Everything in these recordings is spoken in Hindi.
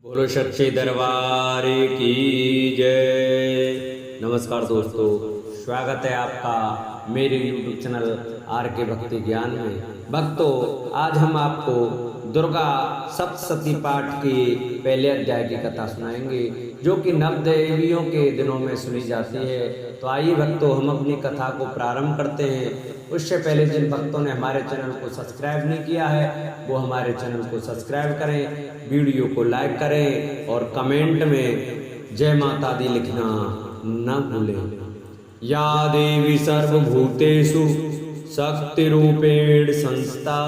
बोलो सच्चे दरबार की जय। नमस्कार दोस्तों, स्वागत है आपका मेरे YouTube चैनल आर के भक्ति ज्ञान में। भक्तों, आज हम आपको दुर्गा सप्तशती पाठ के पहले अध्याय की कथा सुनाएंगे, जो कि नवदेवियों के दिनों में सुनी जाती है। तो आइए भक्तों, हम अपनी कथा को प्रारंभ करते हैं। उससे पहले जिन भक्तों ने हमारे चैनल को सब्सक्राइब नहीं किया है, वो हमारे चैनल को सब्सक्राइब करें, वीडियो को लाइक करें और कमेंट में जय माता दी लिखना न भूलें। या देवी सर्वभूतेषु शक्तिरूपेण संस्था,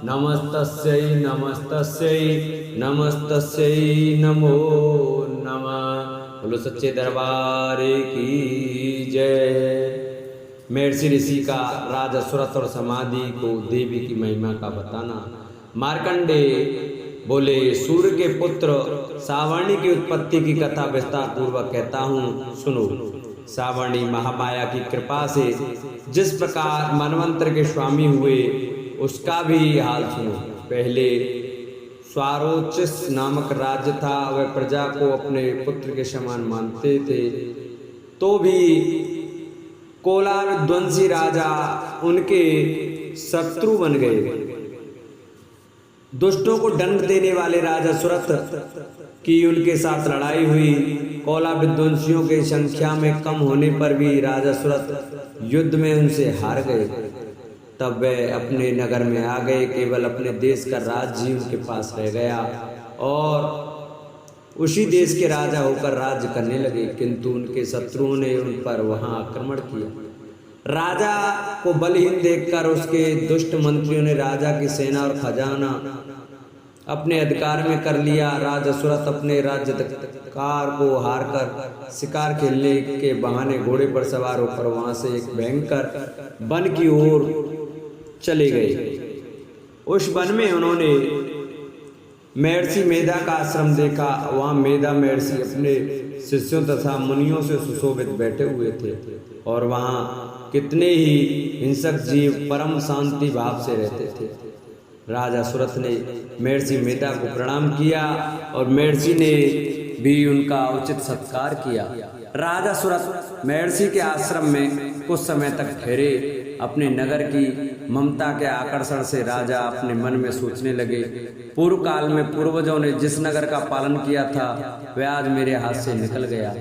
नमस्तस्यै नमस्तस्यै नमस्तस्यै नमो नमः। बोलो सच्चे दरबार की जय। महर्षि ऋषि का राजा सुरथ और समाधि को देवी की महिमा का बताना। मार्कंडे बोले, सूर्य के पुत्र सावर्णी की उत्पत्ति की कथा विस्तार पूर्वक कहता हूँ, सुनो। सावर्णी महामाया की कृपा से जिस प्रकार मनवंतर के स्वामी हुए, उसका भी हाल सुनो। पहले स्वारोचिस नामक राज्य था। वह प्रजा को अपने पुत्र के समान मानते थे, तो भी कोला विध्वंसी राजा उनके शत्रु बन गए। दुष्टों को दंड देने वाले राजा सुरथ की उनके साथ लड़ाई हुई। कोला विध्वंसियों की संख्या में कम होने पर भी राजा सुरथ युद्ध में उनसे हार गए। तब वे अपने नगर में आ गए। केवल अपने देश का राज्य ही उनके पास रह गया और उसी देश के राजा होकर राज्य करने लगे। किंतु उनके शत्रुओं ने उन पर वहां आक्रमण किया। राजा को बलहीन देखकर उसके दुष्ट मंत्रियों ने राजा की सेना और खजाना अपने अधिकार में कर लिया। राजा सुरथ अपने राज्याधिकार को हारकर शिकार खेलने के बहाने घोड़े पर सवार होकर वहां से एक भयंकर वन की ओर चले गए। उस वन में उन्होंने महर्षि मेधा का आश्रम देखा। वहां मेधा महर्षि अपने शिष्यों तथा मुनियों से सुशोभित बैठे हुए थे और वहां कितने ही हिंसक जीव परम शांति भाव से रहते थे। राजा सुरथ ने महर्षि मेधा को प्रणाम किया और महर्षि ने भी उनका उचित सत्कार किया। राजा सुरथ महर्षि के आश्रम में कुछ समय तक ठहरे। अपने नगर की ममता के आकर्षण से राजा अपने मन में सोचने लगे, पूर्व काल में पूर्वजों ने जिस नगर का पालन किया था, वह आज मेरे हाथ से निकल गया।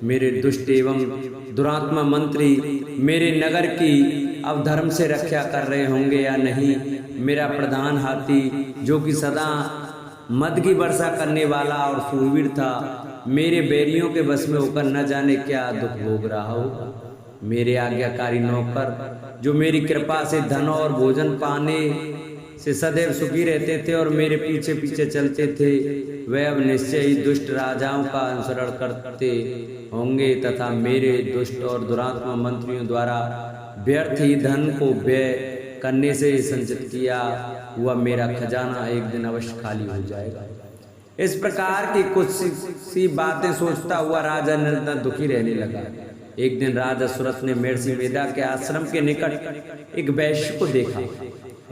मेरे दुष्ट एवं दुरात्मा मंत्री मेरे नगर की अब धर्म से रक्षा कर रहे होंगे या नहीं। मेरा प्रधान हाथी, जो कि सदा मद की वर्षा करने वाला और शूरवीर था, मेरे बैरियों के बस में होकर न जाने क्या दुख भोग रहा होगा। मेरे आज्ञाकारी नौकर, जो मेरी कृपा से धन और भोजन पाने से सदैव सुखी रहते थे और मेरे पीछे पीछे चलते थे, वे अब निश्चय ही दुष्ट राजाओं का अनुसरण करते होंगे तथा मेरे दुष्ट और दुरात्मा मंत्रियों द्वारा व्यर्थ ही धन को व्यय करने से संचित किया हुआ मेरा खजाना एक दिन अवश्य खाली हो जाएगा। इस प्रकार की कुछ सी बातें सोचता हुआ राजा निरंतर दुखी रहने लगा। एक दिन राजा सुरथ ने महर्षि मेधा के आश्रम के निकट एक वैश्य को देखा।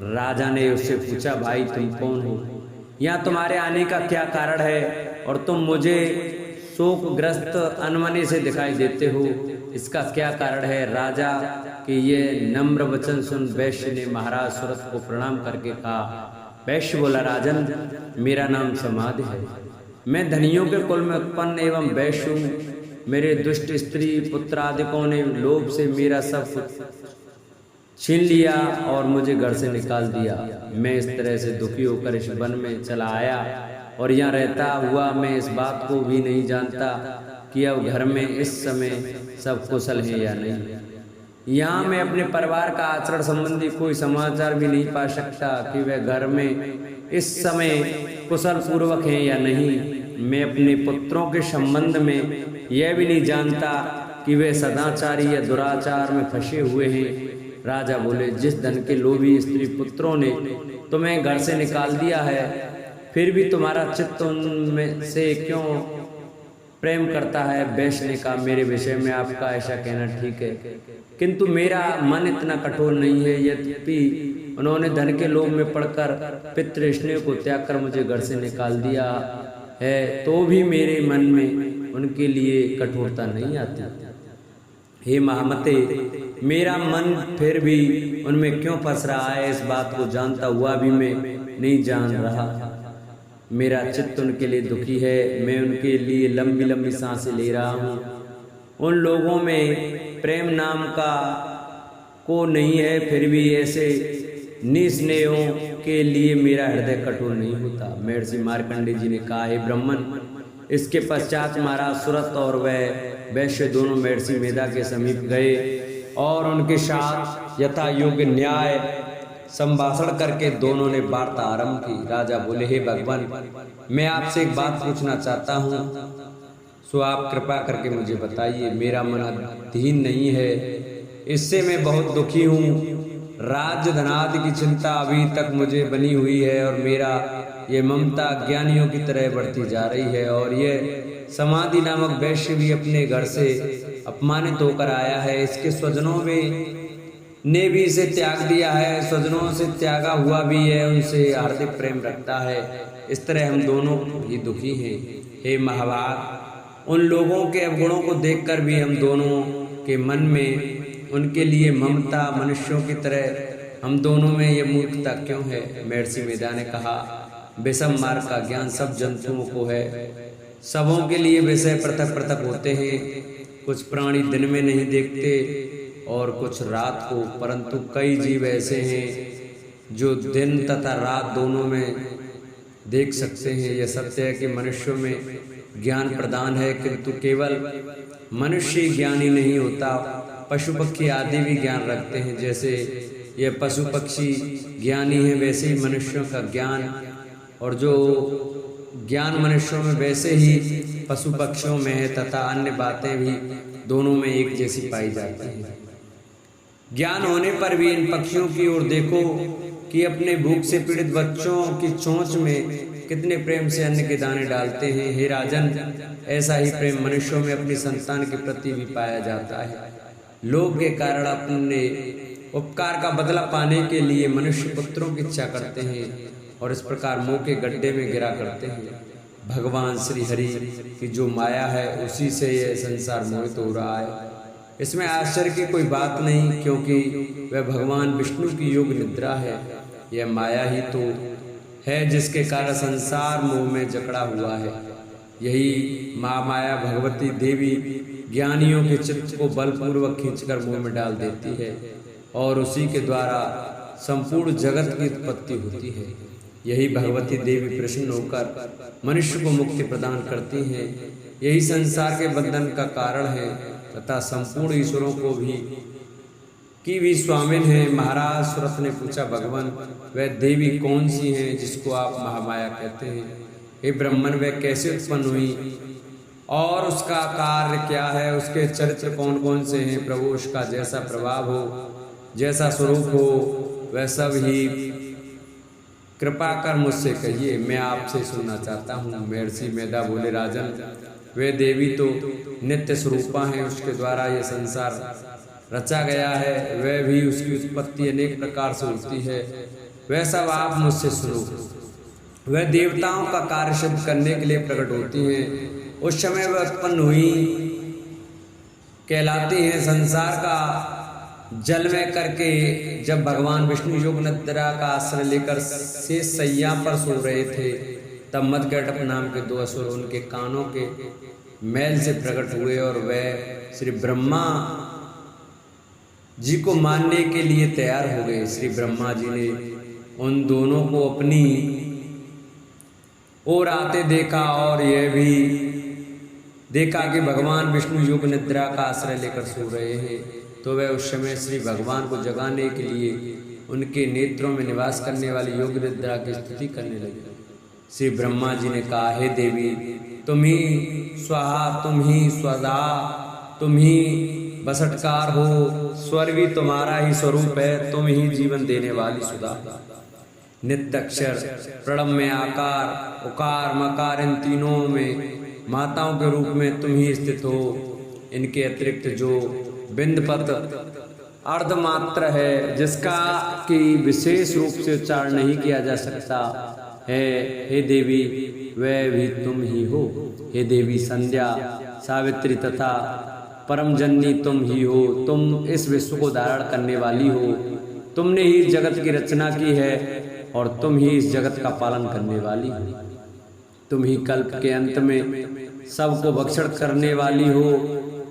राजा ने उससे पूछा, भाई तुम कौन हो? यहाँ तुम्हारे आने का क्या कारण है और तुम मुझे शोकग्रस्त अनमने से दिखाई देते हो, इसका क्या कारण है? राजा के ये नम्र वचन सुन वैश्य ने महाराज सुरथ को प्रणाम करके कहा। वैश्य बोला, राजन, मेरा नाम समाधि है। मैं धनियों के कुल में उत्पन्न एवं वैश्य हूँ। मेरे दुष्ट स्त्री पुत्रादिकों ने लोभ से मेरा सब कुछ छीन लिया और मुझे घर से निकाल दिया। मैं इस तरह से दुखी होकर इस वन में चला आया और यहाँ रहता हुआ मैं इस बात को भी नहीं जानता कि अब घर में इस समय सब कुशल है या नहीं। यहाँ मैं अपने परिवार का आचरण संबंधी कोई समाचार भी नहीं पा सकता कि वह घर में इस समय कुशल पूर्वक है या नहीं। मैं अपने पुत्रों के संबंध में यह भी नहीं जानता कि वे सदाचारी या दुराचार में फंसे हुए हैं। राजा बोले, जिस धन के लोभी स्त्री पुत्रों ने तुम्हें घर से निकाल दिया है, फिर भी तुम्हारा चित्त उनमें से क्यों प्रेम करता है? वैश्य ने कहा, मेरे विषय में आपका ऐसा कहना ठीक है, किंतु मेरा मन इतना कठोर नहीं है। यद्यपि उन्होंने धन के लोभ में पड़कर पितृ स्नेह को त्याग कर मुझे घर से निकाल दिया, है तो भी मेरे मन में उनके लिए कठोरता नहीं आती। हे महामते, मेरा मन फिर भी उनमें क्यों फंस रहा है, इस बात को जानता हुआ भी मैं नहीं जान रहा। मेरा चित्त उनके लिए दुखी है, मैं उनके लिए लंबी लंबी सांसें ले रहा हूँ। उन लोगों में प्रेम नाम का को नहीं है, फिर भी ऐसे निस्नेहों के लिए मेरा हृदय कठोर नहीं होता। महर्षि मार्कंडेय जी ने कहा, हे ब्राह्मण, इसके पश्चात महाराज सुरत और वह वैश्य दोनों महर्षि मेधा के समीप गए और उनके साथ यथा योग्य न्याय संभाषण करके दोनों ने वार्ता आरंभ की। राजा बोले, हे भगवान, मैं आपसे एक बात पूछना चाहता हूँ, सो आप कृपा करके मुझे बताइए। मेरा मन अधीन नहीं है, इससे मैं बहुत दुखी हूँ। राज्य धनादि की चिंता अभी तक मुझे बनी हुई है और मेरा ये ममता ज्ञानियों की तरह बढ़ती जा रही है। और ये समाधि नामक वैश्य भी अपने घर से अपमानित होकर आया है, इसके स्वजनों में ने भी इसे त्याग दिया है, स्वजनों से त्यागा हुआ भी है, उनसे हार्दिक प्रेम रखता है। इस तरह हम दोनों ही दुखी हैं। हे महाभाग, उन लोगों के अवगुणों को देखकर भी हम दोनों के मन में उनके लिए ममता, मनुष्यों की तरह हम दोनों में ये मूर्खता क्यों है? महर्षि मेधा ने कहा, विषम मार्ग का ज्ञान सब जंतुओं को है, सबों के लिए विषय पृथक पृथक होते हैं। कुछ प्राणी दिन में नहीं देखते और कुछ रात को, परंतु कई जीव ऐसे हैं जो दिन तथा रात दोनों में देख सकते हैं। यह सत्य है कि मनुष्यों में ज्ञान प्रदान है, किंतु केवल मनुष्य ज्ञानी नहीं होता, पशु पक्षी आदि भी ज्ञान रखते हैं। जैसे ये पशु पक्षी ज्ञानी हैं, वैसे ही मनुष्यों का ज्ञान, और जो ज्ञान मनुष्यों में वैसे ही पशु पक्षियों में है, तथा अन्य बातें भी दोनों में एक जैसी पाई जाती हैं। ज्ञान होने पर भी इन पक्षियों की ओर देखो कि अपने भूख से पीड़ित बच्चों की चोंच में कितने प्रेम से अन्न के दाने डालते हैं। हे राजन, ऐसा ही प्रेम मनुष्यों में अपनी संतान के प्रति भी पाया जाता है। लोभ के कारण अपने उपकार का बदला पाने के लिए मनुष्य पुत्रों की इच्छा करते हैं और इस प्रकार मोह के गड्ढे में गिरा करते हैं। भगवान श्री हरि की जो माया है, उसी से यह संसार मोहित हो रहा है। इसमें आश्चर्य की कोई बात नहीं, क्योंकि वह भगवान विष्णु की योग निद्रा है। यह माया ही तो है जिसके कारण संसार मोह में जकड़ा हुआ है। यही माया भगवती देवी ज्ञानियों के चित्त को बलपूर्वक खींचकर मुंह में डाल देती है और उसी के द्वारा संपूर्ण जगत की उत्पत्ति होती है। यही भगवती देवी प्रसन्न होकर मनुष्य को मुक्ति प्रदान करती हैं। यही संसार के बंधन का कारण है तथा संपूर्ण ईश्वरों को भी स्वामिन है। महाराज सुरत ने पूछा, भगवान, वह देवी कौन सी है जिसको आप महामाया कहते हैं? हे ब्राह्मण, वह कैसे उत्पन्न हुई और उसका कार्य क्या है? उसके चरित्र कौन कौन से हैं? प्रभु, उसका जैसा प्रभाव हो, जैसा स्वरूप हो, वह सब ही कृपा कर मुझसे कहिए, मैं आपसे सुनना चाहता हूँ। महर्षि मेधा बोले, राजन, वे देवी तो नित्य स्वरूपा हैं, उसके द्वारा यह संसार रचा गया है। वह भी उसकी उत्पत्ति अनेक प्रकार से होती है, वह सब आप मुझसे सुनो। वह देवताओं का कार्य सिद्ध करने के लिए प्रकट होती हैं। उस समय वह उत्पन्न हुई कहलाती हैं। संसार का जल में करके जब भगवान विष्णु योग निद्रा का आश्रय लेकर शेष सैया पर सो रहे थे, तब मदगढ़ नाम के दो असुर उनके कानों के मैल से प्रकट हुए और वह श्री ब्रह्मा जी को मानने के लिए तैयार हो गए। श्री ब्रह्मा जी ने उन दोनों को अपनी ओर आते देखा और यह भी देखा कि भगवान विष्णु योग निद्रा का आश्रय लेकर सो रहे हैं। तो वह उस समय श्री भगवान को जगाने के लिए उनके नेत्रों में निवास करने वाली योग निद्रा की स्तुति करने लगे। श्री ब्रह्मा जी ने कहा, हे देवी, तुम ही स्वाहा, तुम ही स्वधा, तुम ही बसटकार हो, स्वर भी तुम्हारा ही स्वरूप है, तुम ही जीवन देने वाली सुधा। नित्याक्षर, प्रणव में आकार, उकार, मकार, इन तीनों में माताओं के रूप में तुम ही स्थित हो। इनके अतिरिक्त जो बिंदपत अर्धमात्र है, जिसका कि विशेष रूप से उच्चारण नहीं किया जा सकता है, हे देवी, वह भी तुम ही हो। हे देवी संध्या, सावित्री तथा परम जननी तुम ही हो। तुम इस विश्व को धारण करने वाली हो। तुमने ही इस जगत की रचना की है और तुम ही इस जगत का पालन करने वाली हो। तुम ही कल्प के अंत में सबको भक्षण करने वाली हो।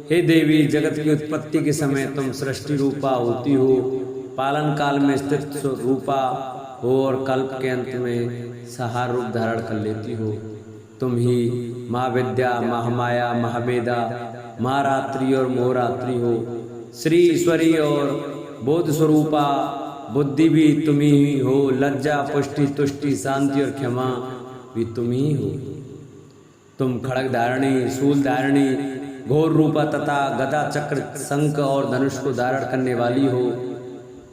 हे देवी, जगत की उत्पत्ति के समय तुम सृष्टि रूपा होती हो, पालन काल में स्थित रूपा हो और कल्प के अंत में संहार रूप धारण कर लेती हो। तुम ही महाविद्या, महामाया, महावेदा, महारात्रि और मोहरात्रि हो। श्री ईश्वरी और बोध स्वरूपा बुद्धि भी तुम ही हो। लज्जा, पुष्टि, तुष्टि, शांति और क्षमा भी तुम ही हो। तुम खड़ग धारणी, शूल धारणी, घोर रूपा तथा गदा, चक्र, शंख और धनुष को धारण करने वाली हो।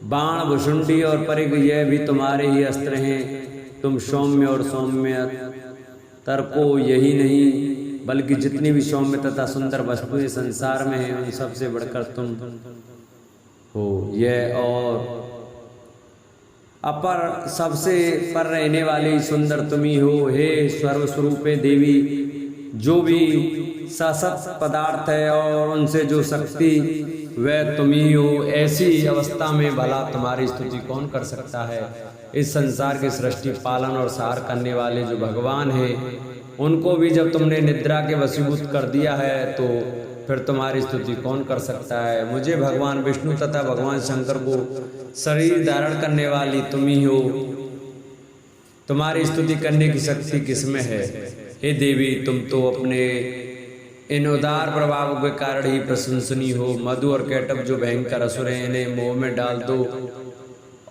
बाण, भुषुंडी और परिघ यह भी तुम्हारे ही अस्त्र हैं। तुम सौम्य और सौम्य तर्को यही नहीं बल्कि जितनी भी सौम्य तथा सुंदर वस्तुएं संसार में हैं उन सबसे बढ़कर तुम हो। यह और अपर सबसे पर रहने वाली सुंदर तुम ही हो। हे सर्वस्वरूपे देवी, जो भी सशक्त पदार्थ है और उनसे जो शक्ति वह तुम ही हो। ऐसी अवस्था में भला तुम्हारी स्तुति कौन कर सकता है। इस संसार के सृष्टि, पालन और सार करने वाले जो भगवान हैं उनको भी जब तुमने निद्रा के वशीभूत कर दिया है तो फिर तुम्हारी स्तुति कौन कर सकता है। मुझे भगवान विष्णु तथा भगवान शंकर को शरीर धारण करने वाली तुम ही हो। तुम्हारी स्तुति करने की शक्ति किसमें है। हे देवी, तुम तो अपने इन उदार प्रभावों के कारण ही प्रशंसनीय हो। मधु और कैटभ जो भयंकर असुर हैं इन्हें मोह में डाल दो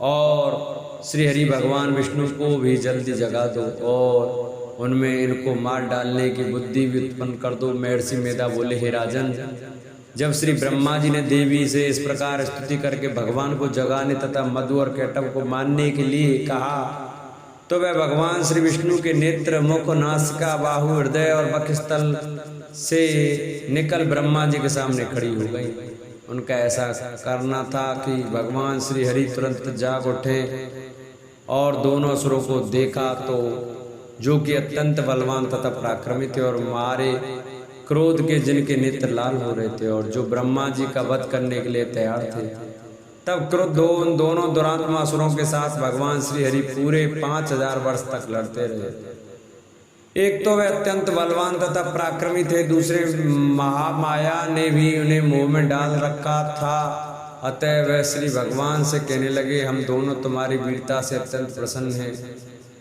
और श्री हरि भगवान विष्णु को भी जल्दी जगा दो और उनमें इनको मार डालने की बुद्धि भी उत्पन्न कर दो। महर्षि मेधा बोले, हे राजन, जब श्री ब्रह्मा जी ने देवी से इस प्रकार स्तुति करके भगवान को जगाने तथा मधु और कैटभ को मारने के लिए कहा तो वह भगवान श्री विष्णु के नेत्र, मुख, नासिका, बाहु, हृदय और वक्षस्थल से निकल ब्रह्मा जी के सामने खड़ी हो गई। उनका ऐसा करना था कि भगवान श्री हरि तुरंत जाग उठे और दोनों असुरों को देखा तो जो कि अत्यंत बलवान तथा पराक्रमित थे और मारे क्रोध के जिनके नेत्र लाल हो रहे थे और जो ब्रह्मा जी का वध करने के लिए तैयार थे। तब क्रोध दोनों दुरात्मा असुरों के साथ भगवान श्री हरि पूरे 5000 वर्ष तक लड़ते रहे। एक तो वे अत्यंत बलवान तथा पराक्रमी थे, दूसरे महामाया ने भी उन्हें मोह में डाल रखा था। अतः वह श्री भगवान से कहने लगे, हम दोनों तुम्हारी वीरता से अत्यंत प्रसन्न हैं,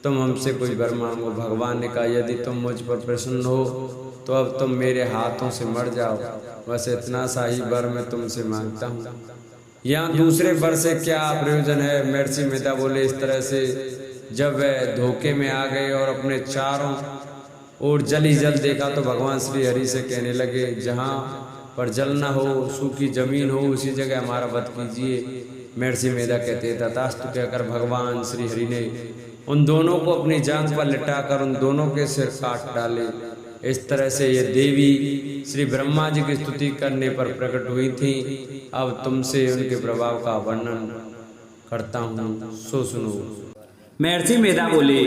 तुम हमसे कुछ वर मांगो। भगवान ने कहा, यदि तुम मुझ पर प्रसन्न हो तो अब तुम मेरे हाथों से मर जाओ, बस इतना सा ही वर मैं तुमसे मांगता हूँ। यहाँ दूसरे वर से क्या प्रयोजन है। महर्षि मेधा बोले, इस तरह से जब वह धोखे में आ गए और अपने चारों ओर जल ही जल देखा तो भगवान श्री हरि से कहने लगे, जहाँ पर जल न हो, सूखी जमीन हो, उसी जगह हमारा वध कीजिए। महर्षि मेधा कहते, तथास्तु कहकर भगवान श्री हरि ने उन दोनों को अपनी जांघ पर लिटाकर उन दोनों के सिर काट डाले। इस तरह से ये देवी श्री ब्रह्मा जी की स्तुति करने पर प्रकट हुई थी। अब तुमसे उनके प्रभाव का वर्णन करता हूँ, सो सुनो। महर्षि मेधा बोले,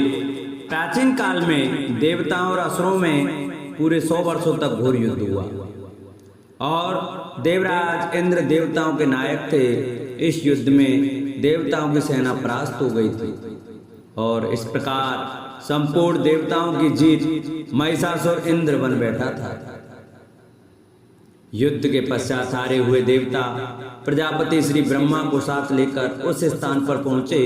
प्राचीन काल में देवताओं और असुरों में पूरे 100 वर्षों तक घोर युद्ध हुआ और देवराज इंद्र देवताओं के नायक थे। इस युद्ध में देवताओं की सेना परास्त हो गई थी और इस प्रकार संपूर्ण देवताओं की जीत महिषासुर इंद्र बन बैठा था। युद्ध के पश्चात हारे हुए देवता प्रजापति श्री ब्रह्मा को साथ लेकर उस स्थान पर पहुंचे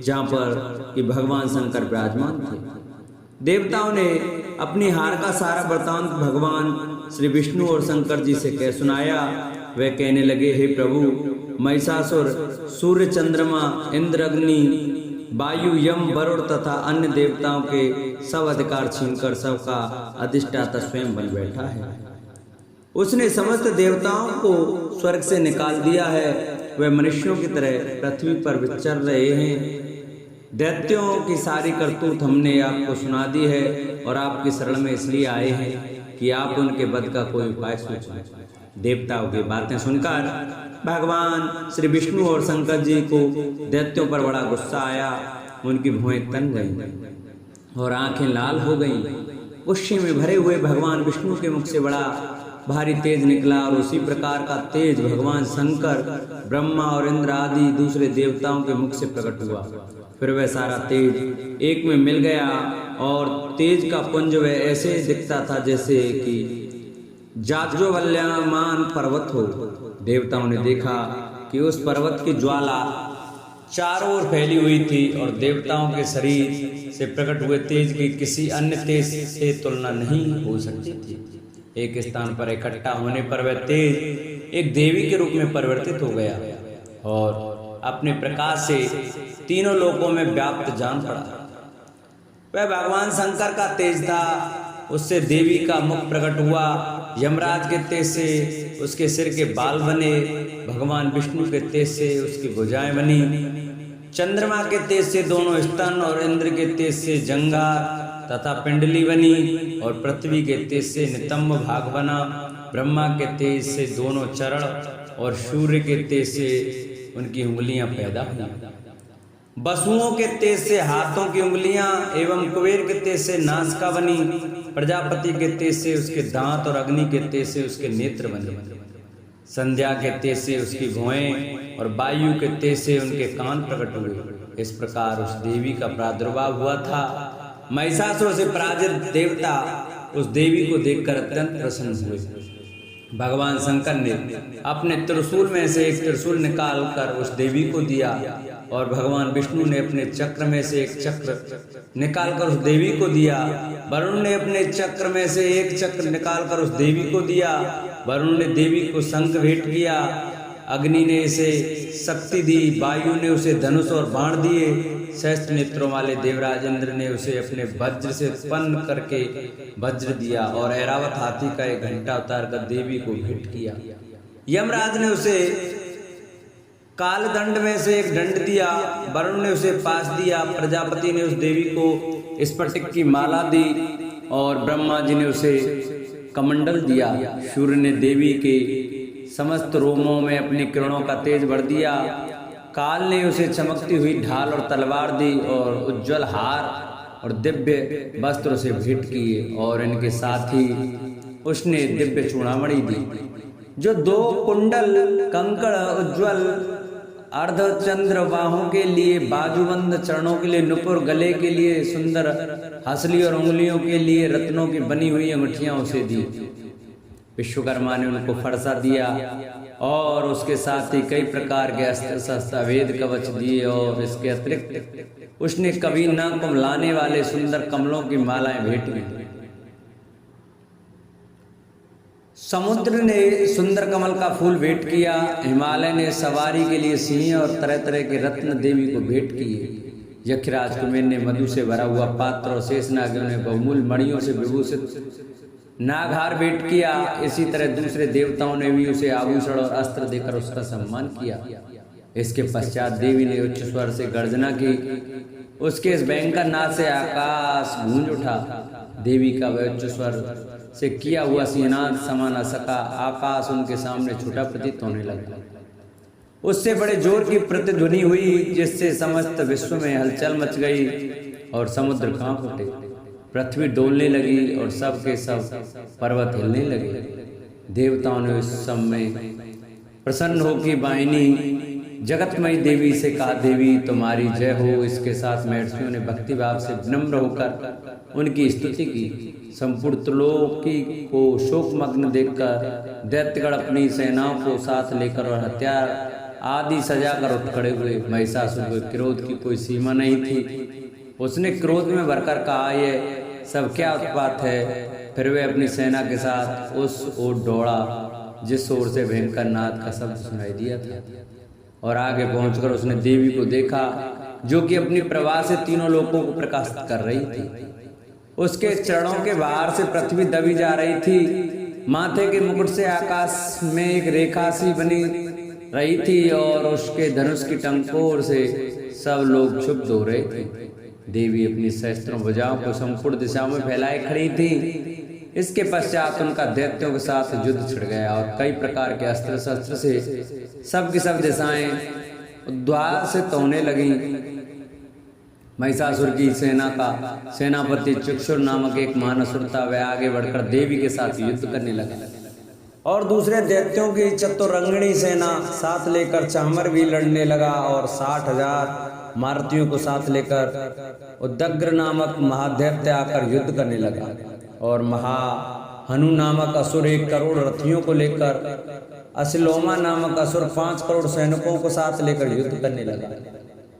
जहां पर कि भगवान शंकर विराजमान थे। देवताओं ने अपनी हार का सारा वृत्तांत भगवान श्री विष्णु और शंकर जी से कह सुनाया। वे कहने लगे, हे प्रभु, महिषासुर सूर्य, चंद्रमा, इंद्र, अग्नि, वायु, यम, वरुण तथा अन्य देवताओं के सब अधिकार छीनकर सबका अधिष्ठाता स्वयं बन बैठा है। उसने समस्त देवताओं को स्वर्ग से निकाल दिया है। वे मनुष्यों की तरह पृथ्वी पर विचर रहे हैं। दैत्यों की सारी करतूत हमने आपको सुना दी है और आपकी शरण में इसलिए आए हैं कि आप उनके वध का कोई उपाय सोचें। देवताओं की बातें सुनकर भगवान श्री विष्णु और शंकर जी को दैत्यों पर बड़ा गुस्सा आया। उनकी भुएं तन गई और आंखें लाल हो गईं। गुस्से में भरे हुए भगवान विष्णु के मुख से बड़ा भारी तेज निकला और उसी प्रकार का तेज भगवान शंकर, ब्रह्मा और इंद्र आदि दूसरे देवताओं के मुख से प्रकट हुआ। फिर वह सारा तेज एक में मिल गया और तेज का पुंज वह ऐसे दिखता था जैसे कि जाज्वल्यमान पर्वत हो। देवताओं ने देखा कि उस पर्वत की ज्वाला चारों ओर फैली हुई थी और देवताओं के शरीर से प्रकट हुए तेज की किसी अन्य तेज से तुलना नहीं हो सकती थी। एक स्थान पर इकट्ठा होने पर वह तेज एक देवी के रूप में परिवर्तित हो गया और अपने प्रकाश से तीनों लोकों में व्याप्त जान पड़ा। वह भगवान शंकर का तेज था, उससे देवी का मुख प्रकट हुआ। यमराज के तेज से उसके सिर के बाल बने, भगवान विष्णु के तेज से उसकी भुजाएं बनी, चंद्रमा के तेज से दोनों स्तन और इंद्र के तेज से जंघा तथा पिंडली बनी और पृथ्वी के तेज से नितंब भाग बना। ब्रह्मा के तेज से दोनों चरण और सूर्य के तेज से उनकी उंगलियां पैदा हुई। वसुओं के तेज से हाथों की उंगलियां एवं कुबेर के तेज से नासिका बनी। प्रजापति के तेज से उसके दांत और अग्नि के तेज से उसके नेत्र बने। संध्या के तेज से उसकी भुएं और वायु के तेज से उनके कान प्रकट हुए। इस प्रकार उस देवी का प्रादुर्भाव हुआ था। महिषासुर से पराजित देवता उस देवी को देखकर अत्यंत प्रसन्न हुए। भगवान शंकर ने अपने त्रिशूल में से एक त्रिशूल निकाल कर उस देवी को दिया और भगवान विष्णु ने अपने चक्र में से एक चक्र निकालकर उस देवी को दिया। वरुण ने अपने चक्र में से एक चक्र निकालकर उस देवी को दिया। वरुण ने देवी को शंख भेंट किया, अग्नि ने इसे शक्ति दी, वायु ने उसे धनुष और बाण दिए, सहस्त्र नेत्रों वाले देवराज इंद्र ने उसे अपने वज्र से उत्पन्न करके वज्र दिया और ऐरावत हाथी का एक घंटा उतारकर देवी को भेंट किया। यमराज ने उसे काल दंड में से एक दंड दिया, वरुण ने उसे पास दिया, प्रजापति ने उस देवी को स्फटिक की माला दी और ब्रह्मा जी ने उसे कमंडल दिया। सूर्य ने देवी के समस्त रोमों में अपनी किरणों का तेज भर दिया। काल ने उसे चमकती हुई ढाल और तलवार दी और उज्जवल हार और दिव्य वस्त्र उसे भेंट किए और इनके साथ ही उसने दिव्य चूड़ामणि दी, जो 2 कुंडल कंकड़ उज्जवल अर्धचंद्र बाहों के लिए, बाजूबंद चरणों के लिए, नुपुर गले के लिए, सुंदर हंसली और उंगलियों के लिए रत्नों की बनी हुई अंगूठियां उसे दी। विश्वकर्मा ने उनको फरसा दिया और उसके साथ ही कई प्रकार के अस्त्र शस्त्र वेद कवच दिए और इसके अतिरिक्त उसने कभी न कुमलाने वाले सुंदर कमलों की मालाएं भेंट की। समुद्र ने सुंदर कमल का फूल भेंट किया। हिमालय ने सवारी के लिए सिंह और तरह तरह के रत्न देवी को भेंट किए। यक्षराज कुबेर ने मधु से भरा हुआ पात्र और शेषनाग ने बहुमूल्य मणियों से विभूषित नागहार भेंट किया। इसी तरह दूसरे देवताओं ने भी उसे आभूषण और अस्त्र देकर उसका सम्मान किया। इसके पश्चात देवी ने उच्च स्वर से गर्जना की। उसके इस भयंकर नाद से आकाश गूंज उठा। देवी का वह उच्च स्वर से किया हुआ सिंहनाद समा न सका। आकाश उनके सामने छोटा प्रतीत होने लगा। उससे बड़े जोर की प्रतिध्वनि हुई जिससे समस्त विश्व में हलचल मच गई और समुद्र कांप उठे, पृथ्वी डोलने लगी और सब के सब पर्वत हिलने लगे। देवताओं ने उस समय प्रसन्न होकर वाहिनी जगतमयी देवी से कहा, देवी तुम्हारी जय हो। इसके साथ महर्षियों ने भक्तिभाव से विनम्र होकर उनकी स्तुति की। संपूर्ण त्रिलोकी को शोकमग्न देखकर दैत्यगण अपनी सेनाओं को साथ लेकर और हथियार आदि सजाकर उठ खड़े हुए। महिषासुर को क्रोध की कोई सीमा नहीं थी। उसने क्रोध में भरकर कहा, यह सब क्या उत्पात है। फिर वे अपनी सेना के साथ उस ओर दौड़ा जिस ओर से भयंकर नाद का शब्द सुनाई दिया था और आगे पहुंचकर उसने देवी को देखा जो कि अपनी प्रभा से तीनों लोकों को प्रकाशित कर रही थी। उसके चरणों के बाहर से पृथ्वी दबी जा रही थी। माथे के मुकुट से आकाश में एक रेखा सी बनी रही थी और उसके धनुष की टंकोर से सब लोग क्षुब्ध हो रहे थे। देवी अपनी सहस्त्रों भुजाओं को संपूर्ण दिशाओं में फैलाए खड़ी थी। इसके पश्चात उनका दैत्यों के साथ युद्ध छिड़ गया और कई प्रकार के अस्त्र शस्त्र से सब की सब दिशाएं उद्वासित होने लगी। महिषासुर की सेना का सेनापति चक्षुर नामक एक महान असुर था। वह आगे बढ़कर देवी के साथ युद्ध करने लगा और दूसरे दैत्यों की चतुरंगिणी सेना साथ लेकर चामर भी लड़ने लगा और 60,000 मारुतियों को साथ लेकर उद्दग्र नामक महादैत्य आकर युद्ध करने लगा और हनु नामक असुर 1 करोड़ रथियों को लेकर असिलोमा नामक असुर 5 करोड़ सैनिकों को साथ लेकर युद्ध करने लगा।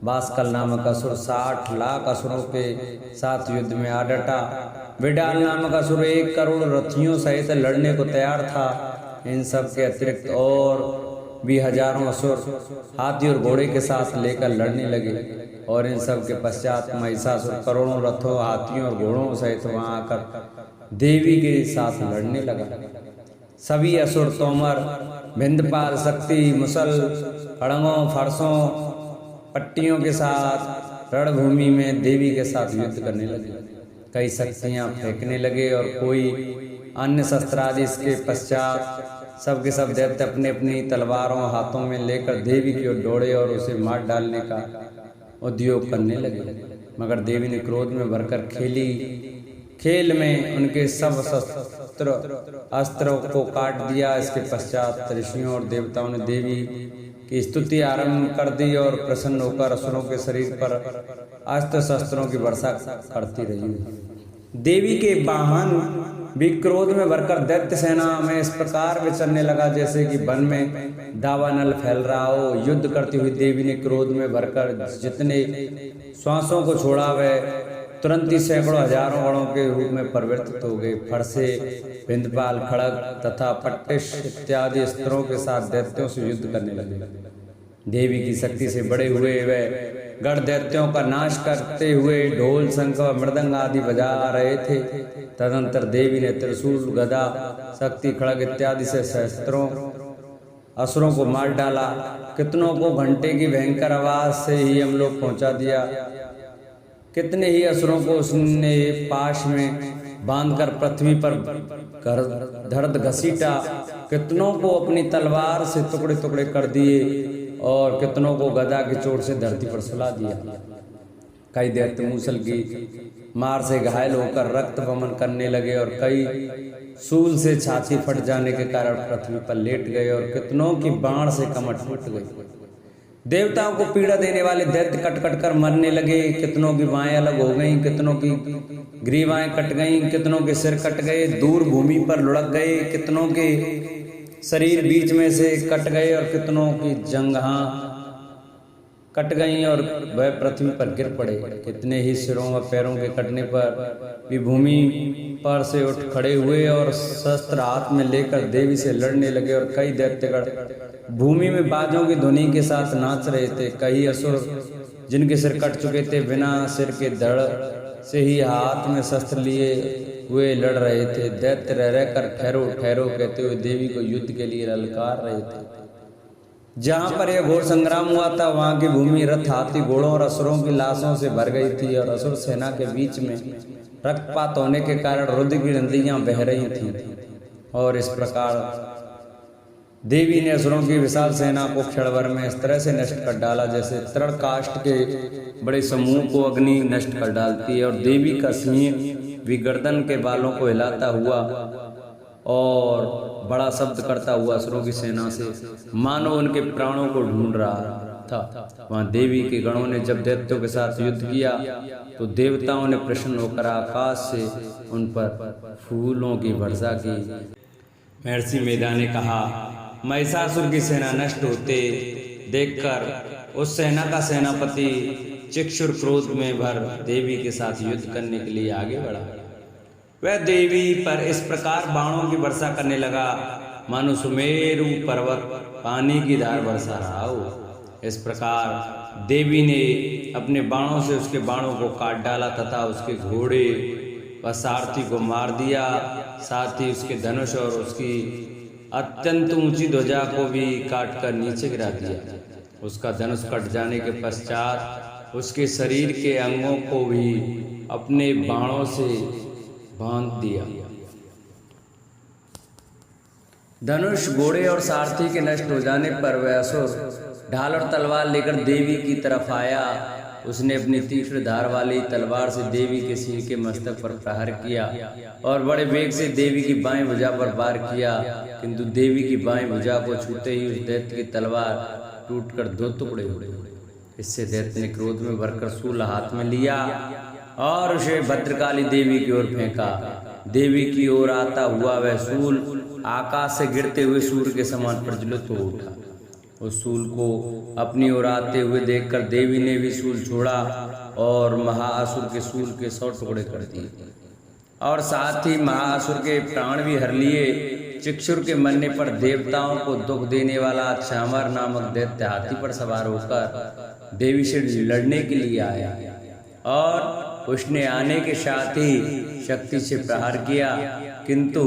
बास्कल नामक असुर 60 लाख असुरों के साथ युद्ध में आ डटा। विडाल नामक असुर 1 करोड़ रथियों सहित लड़ने को तैयार था। इन सब के अतिरिक्त और भी हजारों असुर हाथी और घोड़े के साथ लेकर लड़ने लगे और इन सब के पश्चात महिषासुर करोड़ों रथों, हाथियों और घोड़ों सहित वहां आकर देवी के साथ लड़ने लगा। सभी असुर तोमर, भिंदपाल, शक्ति, मुसल, खड़गों, फरसों, पट्टियों के साथ रणभूमि में देवी के साथ युद्ध करने लगे। कई शक्तियां फेंकने लगे और कोई अन्य शस्त्रादि। इसके पश्चात सब के सब दैत्य अपनी अपनी तलवारों हाथों में लेकर देवी की ओर दौड़े और उसे मार डालने का उद्योग करने लगे। मगर देवी ने क्रोध में भरकर खेल में उनके सब अस्त्रों को काट दिया। इसके पश्चात ऋषियों और देवताओं ने देवी की स्तुति आरंभ कर दी और प्रसन्न होकर असुरों के शरीर पर अस्त्र शस्त्रों की वर्षा करती रही। देवी के वाहन भी क्रोध में भरकर दैत्य सेना में इस प्रकार विचरने लगा जैसे कि वन में दावानल फैल रहा हो। युद्ध करती हुई देवी ने क्रोध में भरकर जितने श्वासों को छोड़ा वह तुरंत ही सैकड़ों हजारों गणों के रूप में परिवर्तित हो गए। फरसे, भिंदपाल, खड़ग तथा पट्टिश इत्यादि अस्त्रों के साथ दैत्यों से युद्ध करने लगे। देवी की शक्ति से बड़े हुए वह गढ़ दैत्यों का नाश करते हुए ढोल, शंख और मृदंग आदि बजा रहे थे। तदंतर देवी ने त्रिशूल, गदा, शक्ति, खड़ग इत्यादि से सहस्त्रों असुरों को मार डाला। कितनों को घंटे की भयंकर आवाज से ही हम लोग पहुंचा दिया। कितने ही असुरों को उसने पाश में बांधकर पृथ्वी पर धड़ घसीटा। कितनों को अपनी तलवार से टुकड़े टुकड़े कर दिए और कितनों को गदा की चोट से धरती पर सुला दिया। कई दैत्य मूसल की मार से घायल होकर रक्त वमन करने लगे और कई सूल से छाती फट जाने के कारण पृथ्वी पर लेट गए और कितनों की बाण से कमर फूट गई। देवताओं को पीड़ा देने वाले दैत्य कट कट कर मरने लगे। कितनों की बाहें अलग हो गईं, कितनों की ग्रीवाएं कट गईं, कितनों के सिर कट गए, दूर भूमि पर लुढ़क गए, कितनों के शरीर बीच में से कट गए और कितनों की जंघां कट गईं और वह पृथ्वी पर गिर पड़े। कितने ही सिरों व पैरों के कटने पर भी भूमि पर से उठ खड़े हुए और शस्त्र हाथ में लेकर देवी से लड़ने लगे और कई दैत्यगण भूमि में बाजों की ध्वनि के साथ नाच रहे थे। कई असुर जिनके सिर कट चुके थे बिना सिर के धड़ से ही हाथ में शस्त्र लिए हुए लड़ रहे थे। दैत्य रह रहकर ठहरो ठहरो कहते हुए देवी को युद्ध के लिए ललकार रहे थे। जहां पर यह घोर संग्राम हुआ था वहां की भूमि रथ, हाथी, घोड़ों और असुरों की लाशों से भर गई थी और असुर सेना के बीच में रक्तपात होने के कारण रुधिर की नदियां बह रही थीं। और इस प्रकार देवी ने असुरों की विशाल सेना को क्षण भर में इस तरह से नष्ट कर डाला जैसे तृण काष्ठ के बड़े समूह को अग्नि नष्ट कर डालती है। और देवी का सिंह भी गर्दन के बालों को हिलाता हुआ और बड़ा शब्द करता हुआ असुरों की सेना से मानो उनके प्राणों को ढूंढ रहा था। वहां देवी के गणों ने जब दैत्यों के साथ युद्ध किया तो देवताओं ने प्रसन्न होकर आकाश से उन पर फूलों की वर्षा की। महर्षि मेधा ने कहा, महिषासुर की सेना नष्ट होते देखकर उस सेना का सेनापति चिक्षुर क्रोध में भर देवी के साथ युद्ध करने के लिए आगे बढ़ा। वह देवी पर इस प्रकार बाणों की वर्षा करने लगा मानो सुमेरु पर्वत पानी की धार बरसा रहा हो। इस प्रकार देवी ने अपने बाणों से उसके बाणों को काट डाला तथा उसके घोड़े व सारथी को मार दिया। साथ ही उसके धनुष और उसकी अत्यंत ऊंची ध्वजा को भी काटकर नीचे गिरा दिया। उसका धनुष कट जाने के पश्चात उसके शरीर के अंगों को भी अपने बाणों से बांध दिया। धनुष, घोड़े और सारथी के नष्ट हो जाने पर वह असुर ढाल और तलवार लेकर देवी की तरफ आया। उसने अपनी तीक्ष्ण धार वाली तलवार से देवी के सिंह के मस्तक पर प्रहार किया और बड़े वेग से देवी की बाएं भुजा पर वार किया, किंतु देवी की बाएं भुजा को छूते ही उस दैत्य की तलवार टूटकर दो टुकड़े हो गए। इससे दैत्य ने क्रोध में भरकर शूल हाथ में लिया और उसे भद्रकाली देवी की ओर फेंका। देवी की ओर आता हुआ वह शूल आकाश से गिरते हुए सूर्य के समान प्रज्वलित हो उठा। उस शूल को अपनी ओर आते हुए देखकर देवी ने भी शूल छोड़ा और महाअसुर के शूल के 100 टुकड़े कर दिए और साथ ही महाअसुर के प्राण भी हर लिए। चिक्षुर के मरने पर देवताओं को दुख देने वाला क्षामर नामक दैत्य हाथी पर सवार होकर देवी से लड़ने के लिए आया और उसने आने के साथ ही शक्ति से प्रहार किया, किंतु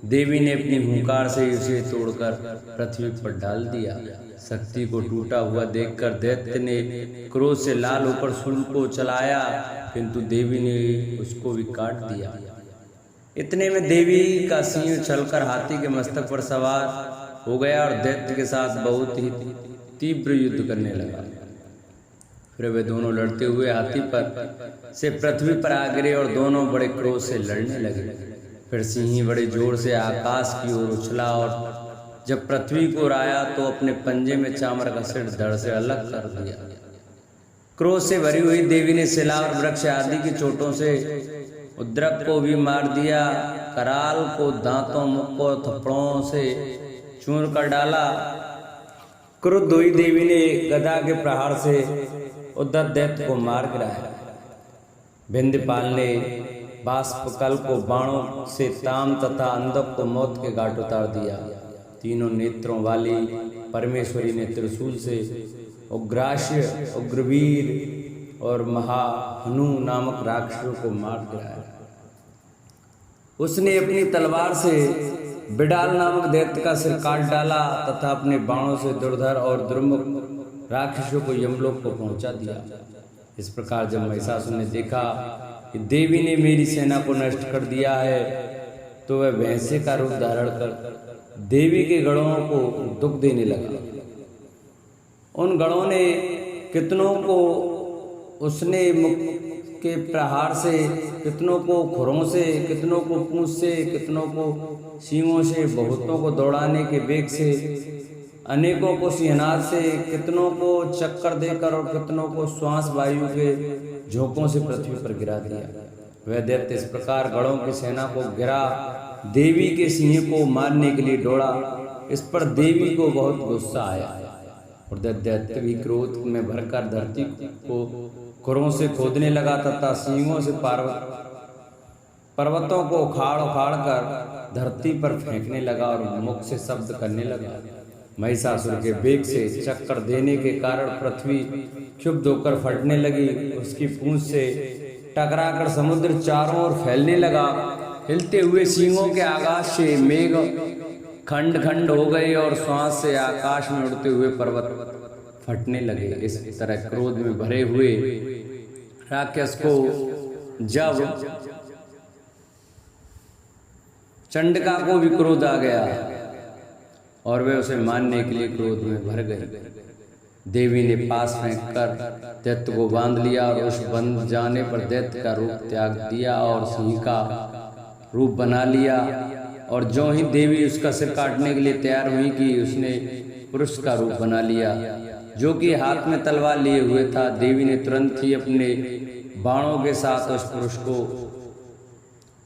देवी ने अपनी हुंकार से उसे तोड़कर पृथ्वी पर डाल दिया। शक्ति को टूटा हुआ देखकर दैत्य ने क्रोध से लाल होकर शूल को चलाया, किंतु देवी ने उसको भी काट दिया। इतने में देवी का सिंह चलकर हाथी के मस्तक पर सवार हो गया और दैत्य के साथ बहुत ही तीव्र युद्ध करने लगा। फिर वे दोनों लड़ते हुए हाथी पर से पृथ्वी पर आ गिरे और दोनों बड़े क्रोध से लड़ने लगे। फिर सिंह बड़े जोर से आकाश की ओर उछला और जब पृथ्वी को आया तो अपने पंजे में चामर का सिर धड़ से अलग कर दिया। क्रोध से भरी हुई देवी ने शिला और वृक्ष आदि की चोटों से उद्रक को भी मार दिया। कराल को दांतों, मुख को थप्पड़ों से चूर कर डाला। क्रुद्ध हुई देवी ने गदा के प्रहार से उद्धत दैत्य को मार गिराया। विंध्यपाल ने बाष्पकल को बाणों से ताम तथा अंधक को मौत के घाट उतार दिया। तीनों नेत्रों वाली परमेश्वरी ने त्रिशूल से उग्रास्य, उग्रवीर और महाहनु नामक राक्षसों को मार गिराया। उसने अपनी तलवार से बिडाल नामक दैत्य का सिर काट डाला तथा अपने बाणों से दुर्धर और दुर्मुख राक्षसों को यमलोक को पहुंचा दिया। इस प्रकार जब महिषासुर ने देखा कि देवी ने मेरी सेना को नष्ट कर दिया है, तो वह भैंसे का रूप धारण कर देवी के गणों को दुख देने लगा। उन गणों ने कितनों को उसने मुख के प्रहार से, कितनों को खुरों से, कितनों को पूंछ से, कितनों को सींगों से, बहुतों को दौड़ाने के वेग से, अनेकों को सिंहनाद से, कितनों को चक्कर देकर और कितनों को श्वास वायु के झोंकों से पृथ्वी पर गिरा दिया। वह दैत्य इस प्रकार गणों की सेना को गिरा देवी के सिंह को मारने के लिए दौड़ा। इस पर देवी को बहुत गुस्सा आया और दैत्य भी क्रोध में भरकर धरती को खुरों से खोदने लगा तथा सींगों से पर्वतों को उखाड़ उखाड़ कर धरती पर फेंकने लगा और मुख से शब्द करने लगा। महिषासुर के वेग से चक्कर देने के कारण पृथ्वी क्षुब्ध होकर फटने लगी। उसकी पूंछ से टकराकर समुद्र चारों ओर फैलने लगा। हिलते हुए सींगों के आकाश से मेघ खंड खंड हो गए और श्वास से आकाश में उड़ते हुए पर्वत फटने लगे। इस तरह क्रोध में भरे हुए राक्षस को जब चंडिका को भी क्रोध आ गया और वे उसे मारने के लिए क्रोध में भर गए। देवी ने पास फेंककर दैत्य को बांध लिया और उस बंध जाने पर दैत्य का रूप त्याग दिया और सिंह का रूप बना लिया। और जो ही देवी उसका सिर काटने के लिए तैयार हुई कि उसने पुरुष का रूप बना लिया, जो कि हाथ में तलवार लिए हुए था। देवी ने तुरंत ही अपने बाणों के साथ उस पुरुष को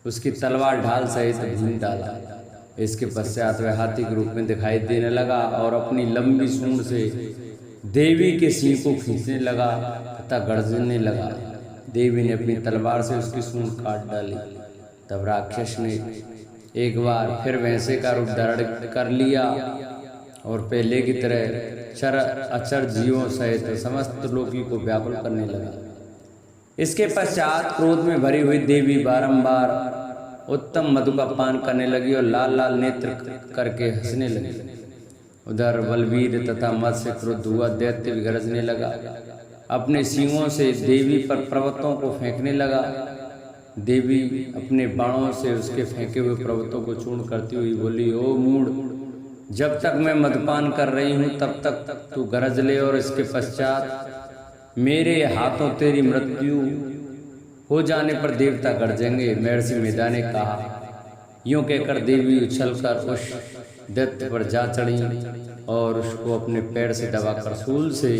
उसकी तलवार ढाल सहित भून डाला। इसके पश्चात वह हाथी के रूप में दिखाई देने लगा और अपनी लंबी सूंड से देवी के सिंह को खींचने लगा तथा गर्जने लगा। देवी ने अपनी तलवार से उसकी सूंड काट डाली। तब राक्षस ने एक बार फिर भैंसे का रूप धारण कर लिया और पहले की तरह चर अचर जीवों सहित समस्त लोकी को व्याकुल करने लगा। इसके पश्चात क्रोध में भरी हुई देवी बारंबार उत्तम मधु का पान करने लगी और लाल लाल नेत्र करके हंसने लगी। उधर बलवीर तथा मत्स्य क्रुद्ध हुआ दैत्य भी गरजने लगा। अपने सींगों से देवी पर पर्वतों को फेंकने लगा। देवी अपने बाणों से उसके फेंके हुए पर्वतों को चूर्ण करती हुई बोली, ओ मूढ़, जब तक मैं मधुपान कर रही हूँ तब तक तू गरज ले और इसके पश्चात मेरे हाथों तेरी मृत्यु हो जाने पर देवता गरजेंगे। महर्षि मेधा ने कहा। यूं कहकर देवी उछलकर उस दैत्य पर जा चढ़ी और उसको अपने पैर से दबाकर सूल से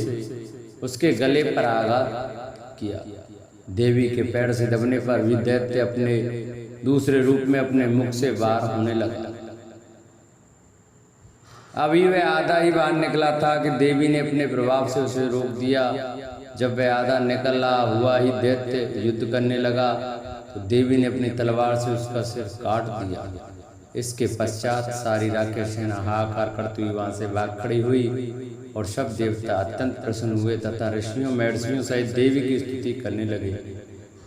उसके गले पर आघात किया। देवी के पैर से दबने पर भी दैत्य अपने दूसरे रूप में अपने मुख से बाहर होने लगा। अभी वह आधा ही बाहर निकला था कि देवी ने अपने प्रभाव से उसे रोक दिया। जब वह आधा निकला हुआ ही दैत्य युद्ध करने लगा तो देवी ने अपनी तलवार से उसका सिर काट दिया। इसके पश्चात सारी राक्षस सेना हाहाकार करती हुई वहां से भाग खड़ी हुई और सब देवता अत्यंत प्रसन्न हुए तथा ऋषियों महर्षियों सहित देवी की स्तुति करने लगे।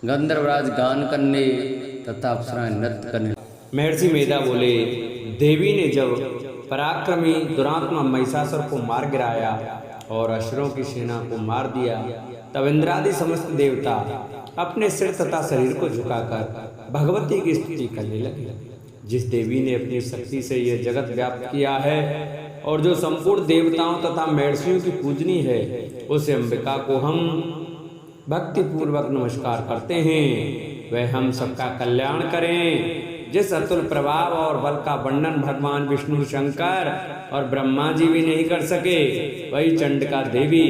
गंधर्वराज गान करने तथा अप्सराएं नृत्य करने। महर्षि मेधा बोले, देवी ने जब पराक्रमी दुरात्मा महिषासुर को मार गिराया और असुरों की सेना को मार दिया, तब इंद्रादि समस्त देवता अपने सिर तथा शरीर को झुकाकर भगवती की स्तुति करने लगे। जिस देवी ने अपनी शक्ति से यह जगत व्याप्त किया है और जो संपूर्ण देवताओं तथा महर्षियों की पूजनी है, उस अंबिका को हम भक्ति पूर्वक नमस्कार करते हैं। वह हम सबका कल्याण करें। जिस अतुल प्रभाव और बल का वर्णन भगवान विष्णु शंकर और ब्रह्मा जी भी नहीं कर सके, वही चंडिका देवी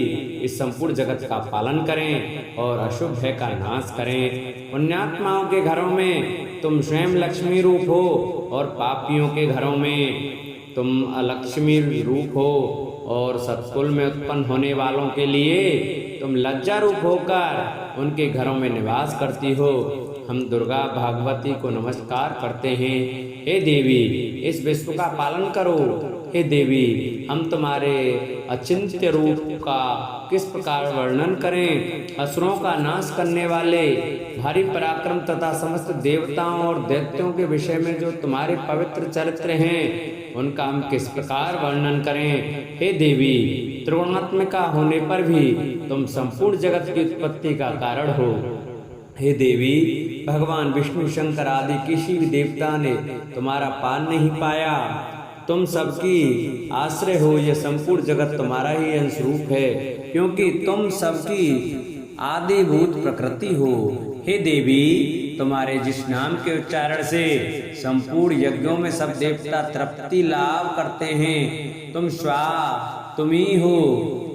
इस संपूर्ण जगत का पालन करें और अशुभ भय का नाश करें। पुण्यात्माओं के घरों में तुम स्वयं लक्ष्मी रूप हो और पापियों के घरों में तुम अलक्ष्मी रूप हो और सत्कुल में उत्पन्न होने वालों के लिए तुम लज्जा रूप होकर उनके घरों में निवास करती हो। हम दुर्गा भागवती को नमस्कार करते हैं। हे देवी, इस विश्व का पालन करो। हे देवी, हम तुम्हारे अचिंत्य रूप का किस प्रकार वर्णन करें। असुरों का नाश करने वाले भारी पराक्रम तथा समस्त देवताओं और दैत्यों के विषय में जो तुम्हारे पवित्र चरित्र हैं, उनका हम किस प्रकार वर्णन करें। हे देवी, त्रिगुणात्मिका होने पर भी तुम संपूर्ण जगत की उत्पत्ति का कारण हो। हे देवी, भगवान विष्णु शंकर आदि किसी भी देवता ने तुम्हारा पार नहीं पाया। तुम सबकी आश्रय हो। यह संपूर्ण जगत तुम्हारा ही अंश रूप है, क्योंकि तुम सबकी आदिभूत प्रकृति हो। हे देवी, तुम्हारे जिस नाम के उच्चारण से संपूर्ण यज्ञों में सब देवता तृप्ति लाभ करते हैं, तुम तुम ही हो।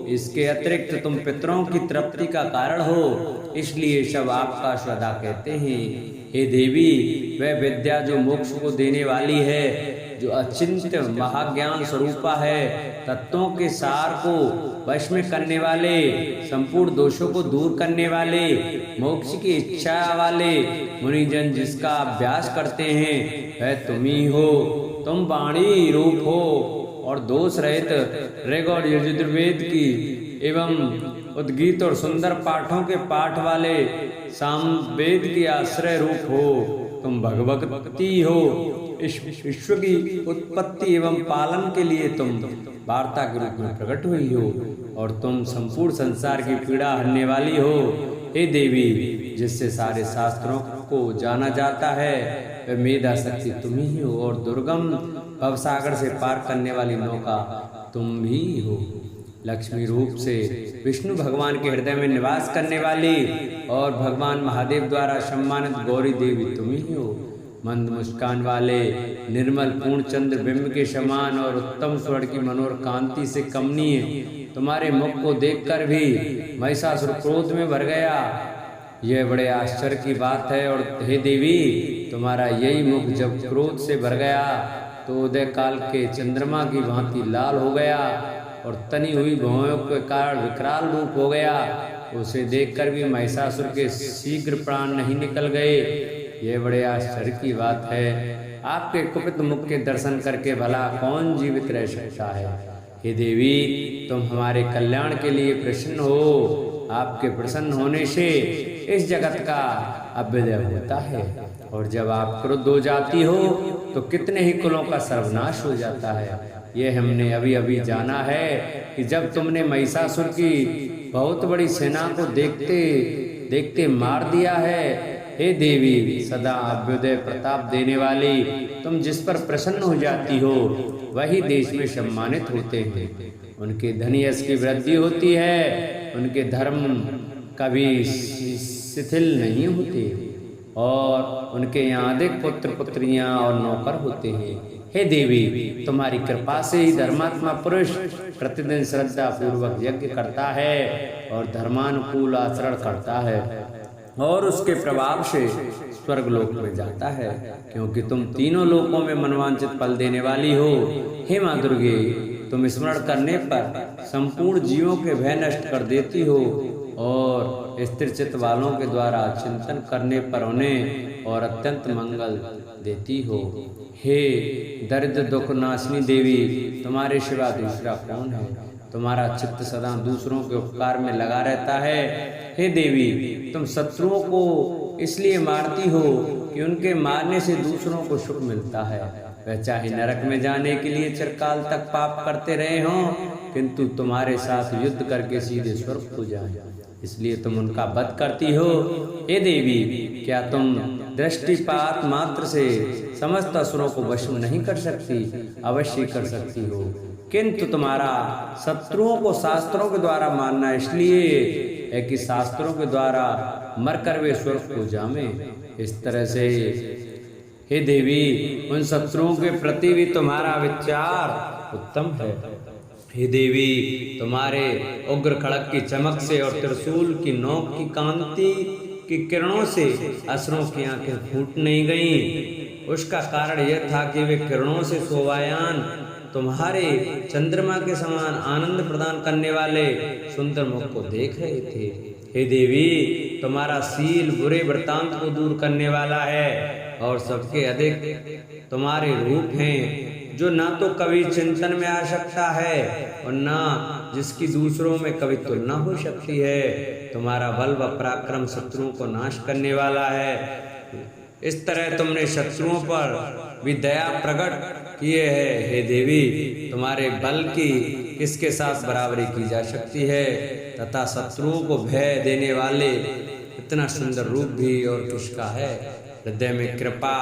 इसके अतिरिक्त तुम पितरों की तृप्ति का कारण हो, इसलिए सब आपका श्रद्धा कहते हैं। हे देवी, वह विद्या जो मोक्ष को देने वाली है, जो अचिंत्य महाज्ञान स्वरूपा है, तत्वों के सार को वश में करने वाले, संपूर्ण दोषों को दूर करने वाले, मोक्ष की इच्छा वाले मुनिजन जिसका अभ्यास करते हैं, वह तुम ही हो। तुम वाणी रूप हो और दोष रहित ऋग और यजुर्वेद की एवं उद्गीत और सुंदर पाठों के पाठ वाले सामवेद की आश्रय रूप हो। तुम भगवती हो। इस विश्व की उत्पत्ति एवं पालन के लिए तुम वार्ता के रूप में प्रकट हुई हो और तुम संपूर्ण संसार की पीड़ा हरने वाली हो। हे देवी, जिससे सारे शास्त्रों को जाना जाता है, वह मेधा शक्ति तुम ही हो और दुर्गम भवसागर से पार करने वाली नौका तुम भी हो। लक्ष्मी रूप से विष्णु भगवान के हृदय में निवास करने वाली और भगवान महादेव द्वारा सम्मानित गौरी देवी तुम ही हो। मंद मुस्कान वाले निर्मल पूर्ण चंद्र बिंब के समान और उत्तम स्वर्ण की मनोहर कांति से कमनीय तुम्हारे मुख को देखकर भी महिषासुर क्रोध में भर गया। यह बड़े आश्चर्य की बात है। और हे देवी, तुम्हारा यही मुख जब क्रोध से भर गया तो उदय काल के चंद्रमा की भांति लाल हो गया और तनी हुई भौहों के कारण विकराल रूप हो गया। उसे देखकर भी महिषासुर के शीघ्र प्राण नहीं निकल गए। यह बड़े आश्चर्य की बात है। आपके कुपित मुख के दर्शन करके भला कौन जीवित रह सकता है। हे देवी, तुम हमारे कल्याण के लिए प्रसन्न हो। आपके प्रसन्न होने से इस जगत का अभ्युदय होता है और जब आप क्रुद्ध हो जाती हो तो कितने ही कुलों का सर्वनाश हो जाता है। यह हमने अभी अभी जाना है कि जब तुमने महिषासुर की बहुत बड़ी सेना को देखते देखते मार दिया है, हे देवी, सदा अभ्युदय प्रताप देने वाली, तुम जिस पर प्रसन्न हो जाती हो वही देश में सम्मानित होते हैं। उनके धन यश की वृद्धि होती है, उनके धर्म कभी शिथिल नहीं होते और उनके यहाँ अधिक पुत्र पुत्रियां और नौकर होते हैं। हे देवी, तुम्हारी कृपा से ही धर्मात्मा पुरुष प्रतिदिन श्रद्धा पूर्वक यज्ञ करता है और धर्मानुकूल आचरण करता है और उसके प्रभाव से स्वर्ग लोक में जाता है, क्योंकि तुम तीनों लोकों में मनवांचित फल देने वाली हो। हे माँ दुर्गे, तुम स्मरण करने पर संपूर्ण जीवों के भय नष्ट कर देती हो और स्थिर चित्त वालों के द्वारा चिंतन करने पर उन्हें और अत्यंत मंगल देती हो। हे दरिद्र दुख नाशिनी देवी, तुम्हारे सिवा दूसरा कौन है? तुम्हारा चित्त सदा दूसरों के उपकार में लगा रहता है। हे देवी, तुम शत्रुओं को इसलिए मारती हो कि उनके मारने से दूसरों को सुख मिलता है। वह चाहे नरक में जाने के लिए चिरकाल तक पाप करते रहे हों, किंतु तुम्हारे साथ युद्ध करके सीधे स्वर्ग को जाएं, इसलिए तुम उनका वध करती हो। हे देवी, क्या तुम दृष्टिपात मात्र से समस्त असुरों को वश में नहीं कर सकती? अवश्य कर सकती हो, किंतु तुम्हारा शत्रुओं को शास्त्रों के द्वारा मानना इसलिए है कि शास्त्रों के द्वारा मरकर वे स्वर्ग को जामे। इस तरह से हे देवी, उन शत्रुओं के प्रति भी तुम्हारा विचार उत्तम है। हे देवी, तुम्हारे उग्र खड़ग की चमक से और त्रिशूल की नोक की कांति की किरणों से असुरों की आंखें फूट नहीं गईं। उसका कारण यह था कि वे किरणों से शोभायान तुम्हारे चंद्रमा के समान आनंद प्रदान करने वाले सुंदर मुख को देख रहे थे। हे देवी, तुम्हारा शील बुरे वृत्तांत को दूर करने वाला है और सबके अधिक तुम्हारे रूप हैं, जो ना तो कभी चिंतन में आ सकता है और ना जिसकी दूसरों में कभी तुलना हो सकती है। तुम्हारा बल व पराक्रम शत्रुओं को नाश करने वाला है। इस तरह तुमने शत्रुओं पर भी दया प्रकट किए है। हे देवी, तुम्हारे बल की किसके साथ बराबरी की जा सकती है, तथा शत्रुओं को भय देने वाले इतना सुंदर रूप भी और किसका है। हृदय में कृपा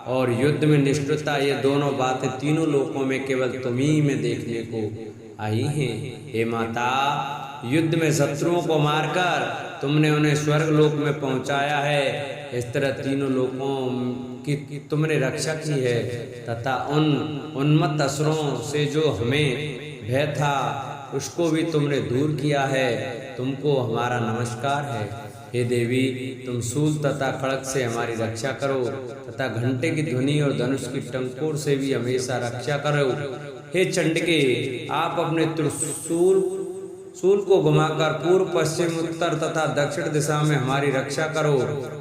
और युद्ध में निष्ठुरता, ये दोनों बातें तीनों लोकों में केवल तुम्ही में देखने को आई हैं। हे माता, युद्ध में शत्रुओं को मारकर तुमने उन्हें स्वर्ग लोक में पहुंचाया है। इस तरह तीनों लोकों की तुमने रक्षा की है तथा उन उन्मत्त असुरों से जो हमें भय था उसको भी तुमने दूर किया है। तुमको हमारा नमस्कार है। हे देवी, तुम शूल तथा खड़ग से हमारी रक्षा करो तथा घंटे की ध्वनि और धनुष की टंकोर से भी हमेशा रक्षा करो। हे चंडिके, आप अपने त्रिशूल को घुमाकर पूर्व पश्चिम उत्तर तथा दक्षिण दिशा में हमारी रक्षा करो।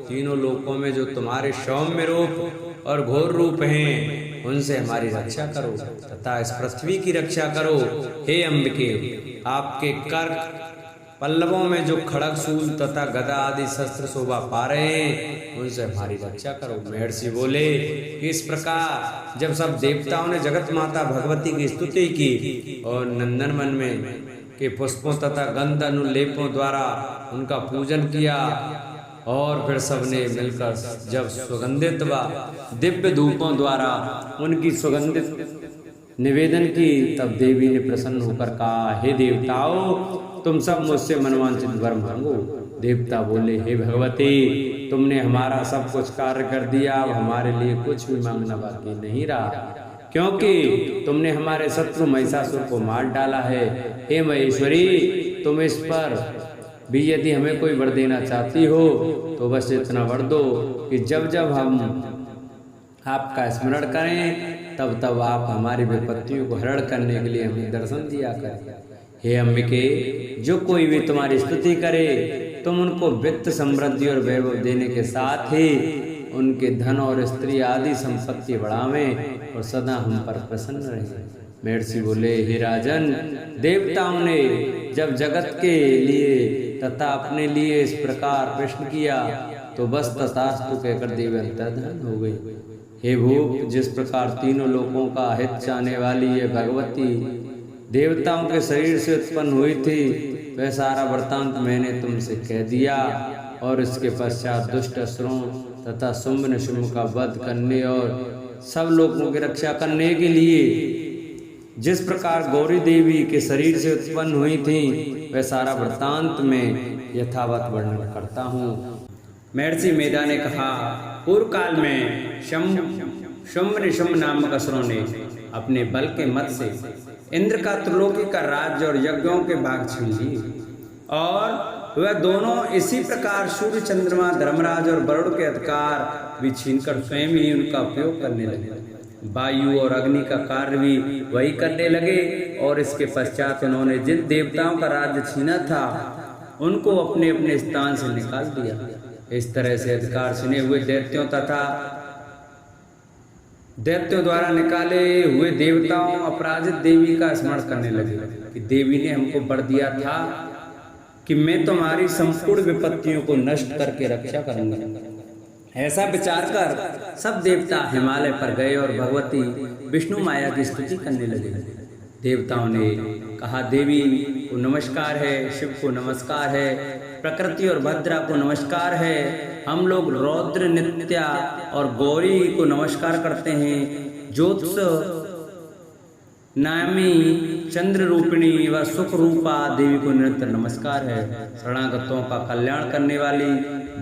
तीनों लोकों में जो तुम्हारे सौम्य रूप और घोर रूप हैं, उनसे हमारी रक्षा करो तथा इस पृथ्वी की रक्षा करो। हे अंबिके, आपके कर पल्लवों में जो खड़ग शूल तथा गदा आदि शस्त्र शोभा पा रहे हैं, उनसे हमारी रक्षा करो। महर्षि बोले कि इस प्रकार जब सब देवताओं ने जगत माता भगवती की स्तुति की और नंदनवन में के पुष्पों तथा गंध अनुलेपों द्वारा उनका पूजन किया और फिर सबने मिलकर जब सुगंधित व दिव्य धूपों द्वारा उनकी सुगंधित निवेदन की, तब देवी ने प्रसन्न होकर कहा, हे देवताओं, तुम सब मुझसे मनवांचित वर मांगो। देवता बोले, हे भगवती, तुमने हमारा सब कुछ कार्य कर दिया, अब हमारे लिए कुछ भी मांगना बाकी नहीं रहा, क्योंकि तुमने हमारे शत्रु महिषासुर को मार डाला है। हे महेश्वरी, तुम इस पर भी यदि हमें कोई वर देना चाहती हो तो बस इतना वर दो कि जब जब हम आपका स्मरण करें तब तब आप हमारी विपत्तियों को हरण करने के लिए हमें दर्शन दिया करें। हे अंबिके, जो कोई भी तुम्हारी स्तुति करे तुम उनको वित्त समृद्धि और वैभव देने के साथ ही उनके धन और स्त्री आदि संपत्ति बढ़ावें और सदा हम पर प्रसन्न रहे। महर्षि बोले, हे राजन, देवताओं ने जब जगत के लिए तथा अपने लिए इस प्रकार प्रश्न किया तो बस तथास्तु कहकर देवी अंतर्धान हो गई। हे भूप, जिस प्रकार तीनों लोकों का हित चाहने वाली ये भगवती देवताओं के शरीर से उत्पन्न हुई थी, वह सारा वृत्तांत मैंने तुमसे कह दिया और इसके पश्चात दुष्ट असुरों तथा शुंभ निशुंभ का वध करने और सब लोगों की रक्षा करने के लिए जिस प्रकार गौरी देवी के शरीर से उत्पन्न हुई थी वह सारा वृत्तांत में यथावत वर्णन करता हूँ। महर्षि मेधा ने कहा, पूर्व काल में शुंभ निशुंभ नामक असुरों ने अपने बल के मत से इंद्र का त्रिलोकी का राज्य और यज्ञों के भाग छीन लिए और वह दोनों इसी प्रकार सूर्य चंद्रमा धर्मराज और वरुण के अधिकार भी छीनकर स्वयं ही उनका उपयोग करने लगे। वायु और अग्नि का कार्य भी वही करने लगे और इसके पश्चात उन्होंने जिन देवताओं का राज्य छीना था उनको अपने अपने स्थान से निकाल दिया। इस तरह से अधिकार छीने हुए दैत्यों द्वारा निकाले हुए देवताओं अपराजित देवी का स्मरण करने लगे कि देवी ने हमको वर दिया था कि मैं तुम्हारी संपूर्ण विपत्तियों को नष्ट करके रक्षा करूंगा। ऐसा विचार कर सब देवता हिमालय पर गए और भगवती विष्णु माया की स्तुति करने लगे। देवताओं ने कहा, देवी को नमस्कार है, शिव को नमस्कार है, प्रकृति और भद्रा को नमस्कार है, हम लोग रौद्र नित्या और गौरी को नमस्कार करते हैं, ज्योत्स नामी चंद्र रूपिणी व सुख रूपा देवी को निरंतर नमस्कार है। शरणागतों का कल्याण करने वाली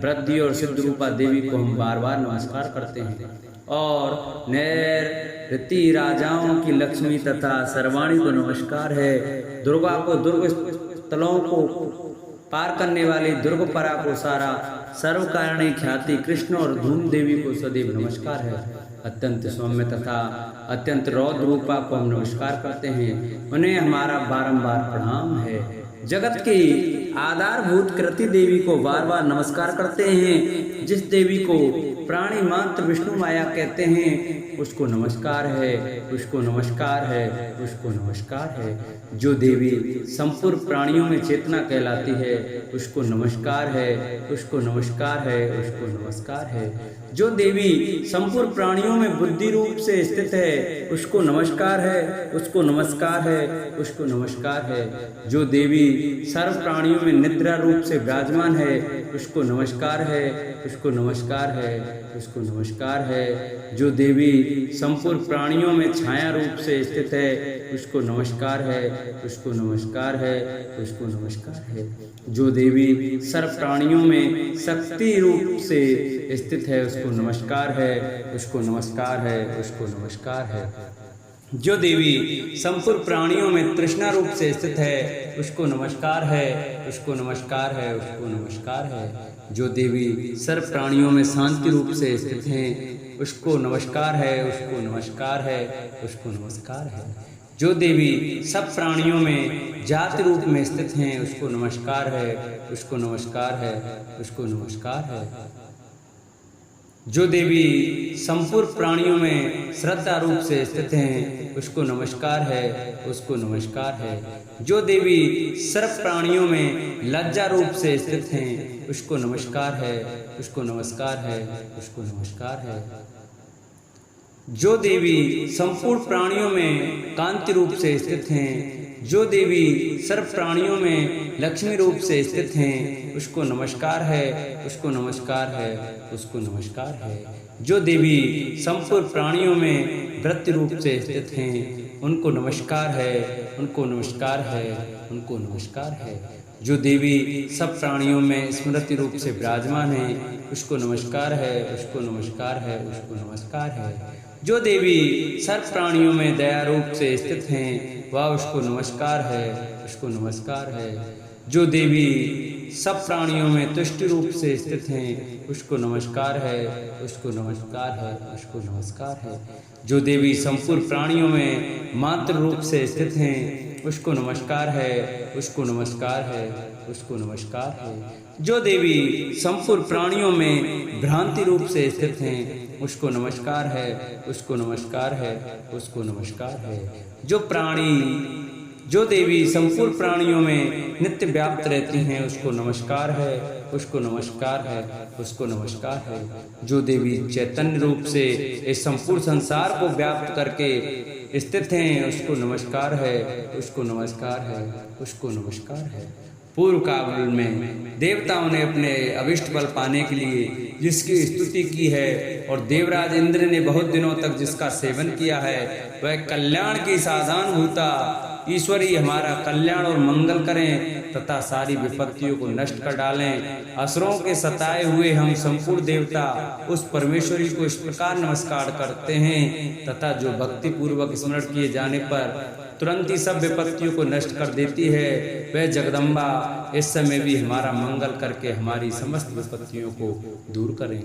वृद्धि और सिद्ध रूपा देवी को हम बार बार नमस्कार करते हैं और नैऋति राजाओं की लक्ष्मी तथा सर्वाणी को नमस्कार है। दुर्गा को दुर्ग स्थलों को पार करने वाली दुर्गपरा को सारा सर्वकारिणी ख्याति कृष्ण और धूम देवी को सदैव नमस्कार है। अत्यंत सौम्य तथा अत्यंत रौद्र रूपा को हम नमस्कार करते हैं, उन्हें हमारा बारंबार प्रणाम है। जगत की आधारभूत कृति देवी को बार बार नमस्कार करते हैं। जिस देवी को प्राणी मात्र विष्णु माया कहते हैं उसको नमस्कार है, उसको नमस्कार है, उसको नमस्कार है। जो देवी संपूर्ण प्राणियों में चेतना कहलाती है उसको नमस्कार है, उसको नमस्कार है, उसको नमस्कार है। जो देवी संपूर्ण प्राणियों में बुद्धि रूप से स्थित है उसको नमस्कार है, उसको नमस्कार है, उसको नमस्कार है। जो देवी सर्व प्राणियों में निद्रा रूप से विराजमान है उसको नमस्कार है, उसको नमस्कार है, उसको नमस्कार है। जो देवी संपूर्ण प्राणियों में छाया रूप से स्थित है उसको नमस्कार है, उसको नमस्कार है, उसको नमस्कार है। जो देवी सर्व प्राणियों में शक्ति रूप से स्थित है उसको नमस्कार है, उसको नमस्कार है, उसको नमस्कार है। जो देवी संपूर्ण प्राणियों में तृष्णा रूप से स्थित है उसको नमस्कार है, उसको नमस्कार है, उसको नमस्कार है। जो देवी सर्व प्राणियों में शांति रूप से स्थित हैं उसको नमस्कार है, उसको नमस्कार है, उसको नमस्कार है। जो देवी सब प्राणियों में जाति रूप में स्थित हैं उसको नमस्कार है, उसको नमस्कार है, उसको नमस्कार है। जो देवी संपूर्ण प्राणियों में श्रद्धा रूप से स्थित हैं उसको नमस्कार है, उसको नमस्कार है। जो देवी सर्व प्राणियों में लज्जा रूप से स्थित हैं उसको नमस्कार है, उसको नमस्कार है, उसको नमस्कार है। जो देवी संपूर्ण प्राणियों में कांति रूप से स्थित हैं, जो देवी सर्व प्राणियों में लक्ष्मी रूप से स्थित हैं उसको नमस्कार है, उसको नमस्कार है, उसको नमस्कार है। जो देवी संपूर्ण प्राणियों में वृत्ति रूप से स्थित हैं उनको नमस्कार है, उनको नमस्कार है, उनको नमस्कार है। जो देवी सब प्राणियों में स्मृति रूप से विराजमान है उसको नमस्कार है, उसको नमस्कार है, उसको नमस्कार है। जो देवी सर्व प्राणियों में दया रूप से स्थित हैं वह उसको नमस्कार है, उसको नमस्कार है। जो देवी सब प्राणियों में तुष्टि रूप से स्थित हैं उसको नमस्कार है, उसको नमस्कार है, उसको नमस्कार है। जो देवी संपूर्ण प्राणियों में मात्र रूप से स्थित हैं उसको नमस्कार है, उसको नमस्कार है, उसको नमस्कार है। जो देवी संपूर्ण प्राणियों में भ्रांति रूप से स्थित हैं उसको नमस्कार है, उसको नमस्कार है, उसको नमस्कार है। जो देवी संपूर्ण प्राणियों में नित्य व्याप्त रहती हैं उसको नमस्कार है, उसको नमस्कार है, उसको नमस्कार है। जो देवी चैतन्य रूप से इस संपूर्ण संसार को व्याप्त करके स्थित हैं उसको नमस्कार है, उसको नमस्कार है, उसको नमस्कार है। पूर्व काल में देवताओं ने अपने अभिष्ट बल पाने के लिए जिसकी स्तुति की है और देवराज इंद्र ने बहुत दिनों तक जिसका सेवन किया है, वह कल्याण की साधन भूता ईश्वर ही हमारा कल्याण और मंगल करें तथा सारी विपत्तियों को नष्ट कर डालें। असुरों के सताए हुए हम संपूर्ण देवता उस परमेश्वरी को इस प्रकार नमस्कार करते हैं तथा जो भक्ति पूर्वक स्मरण किए जाने पर तुरंत ही सब विपत्तियों को नष्ट कर देती है, वह जगदम्बा इस समय भी हमारा मंगल करके हमारी समस्त विपत्तियों को दूर करें।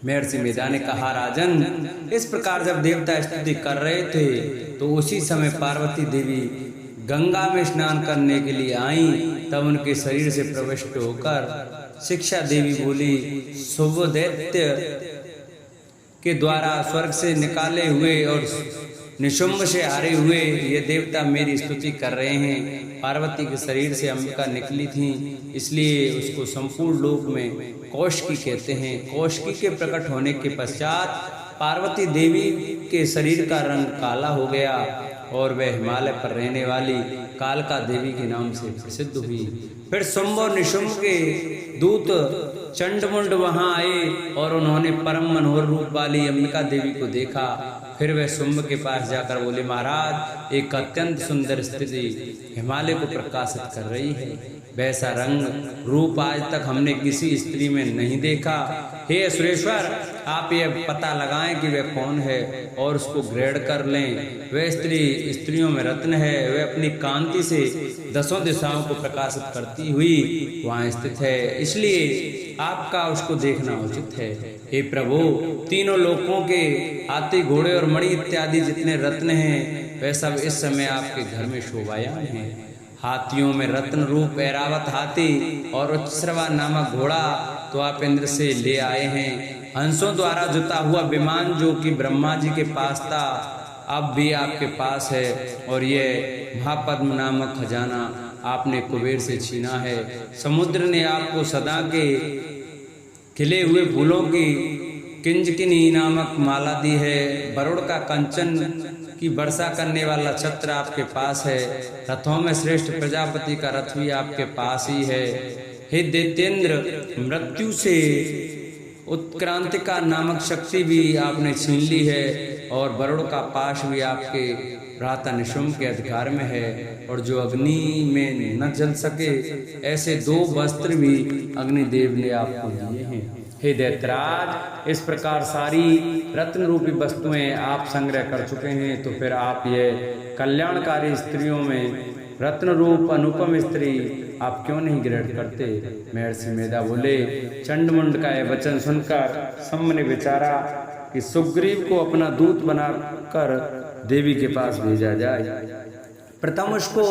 महर्षि मेधा ने कहा, राजन, इस प्रकार जब देवता स्तुति कर रहे थे तो उसी समय पार्वती देवी गंगा में स्नान करने के लिए आई। तब उनके शरीर से प्रविष्ट होकर शिक्षा देवी बोली, शुभदैत्य के द्वारा स्वर्ग से निकाले हुए और निशुंभ से हारे हुए ये देवता मेरी स्तुति कर रहे हैं। पार्वती के शरीर से अंबिका निकली थी, इसलिए उसको संपूर्ण लोक में कौशिकी कहते हैं। कौशिकी के प्रकट होने के पश्चात पार्वती देवी के शरीर का रंग काला हो गया और वह हिमालय पर रहने वाली कालका देवी के नाम से प्रसिद्ध हुई। फिर शुंभ और निशुंभ के दूत चंडमुंड वहां आए और उन्होंने परम मनोहर रूप वाली अंबिका देवी को देखा। फिर वह शुंभ के पास जाकर बोले, महाराज, एक अत्यंत सुंदर स्थिति हिमालय को प्रकाशित कर रही है। वैसा रंग रूप आज तक हमने किसी स्त्री में नहीं देखा। हे सुरेश्वर, आप यह पता लगाएं कि वह कौन है और उसको ग्रहण कर लें। वह स्त्री स्त्रियों में रत्न है, वह अपनी कांति से दसों दिशाओं को प्रकाशित करती हुई वहाँ स्थित है, इसलिए आपका उसको देखना उचित है। हे प्रभु, तीनों लोकों के हाथी, घोड़े और मणि इत्यादि जितने रत्न हैं वह सब इस समय आपके घर में शोभायान हैं। हाथियों में रत्न रूप ऐरावत हाथी और उच्छ्रवा नामक घोड़ा तो आप इंद्र से ले आए हैं। हंसों द्वारा जुता हुआ विमान जो कि ब्रह्मा जी के पास था अब भी आपके पास है, और ये महापद्म नामक खजाना आपने कुबेर से छीना है। समुद्र ने आपको सदा के खिले हुए फूलों की किंजकिनी नामक माला दी है। वरुण का कंचन की वर्षा करने वाला छत्र आपके पास है। रथों में श्रेष्ठ प्रजापति का रथ भी आपके पास ही है। हे दैत्येंद्र, मृत्यु से उत्क्रांतिका नामक शक्ति भी आपने छीन ली है और वरुण का पाश भी आपके भ्राता निशुंभ के अधिकार में है, और जो अग्नि में न जल सके ऐसे 2 वस्त्र भी अग्निदेव ने आपको दिए हैं। हे दैत्यराज, इस प्रकार सारी रत्न रूपी वस्तुएं आप संग्रह कर चुके हैं, तो फिर आप ये कल्याणकारी स्त्रियों में रत्न रूप अनुपम स्त्री आप क्यों नहीं ग्रहण करते? महर्षि मेधा बोले, चंडमुंड का यह वचन सुनकर शंभ ने विचारा कि सुग्रीव को अपना दूत बनाकर देवी के पास भेजा जाए। प्रथम उसको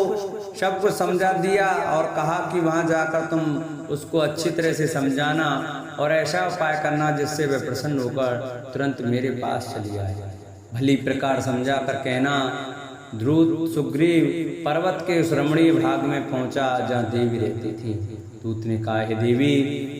सबको समझा दिया और कहा कि वहां जाकर तुम उसको अच्छी तरह से समझाना और ऐसा उपाय करना जिससे वह प्रसन्न होकर तुरंत मेरे पास चली आए। भली प्रकार समझा कर कहना। ध्रुव सुग्रीव पर्वत के उस रमणीय भाग में पहुंचा जहाँ देवी रहती थी। दूत ने कहा, हे देवी,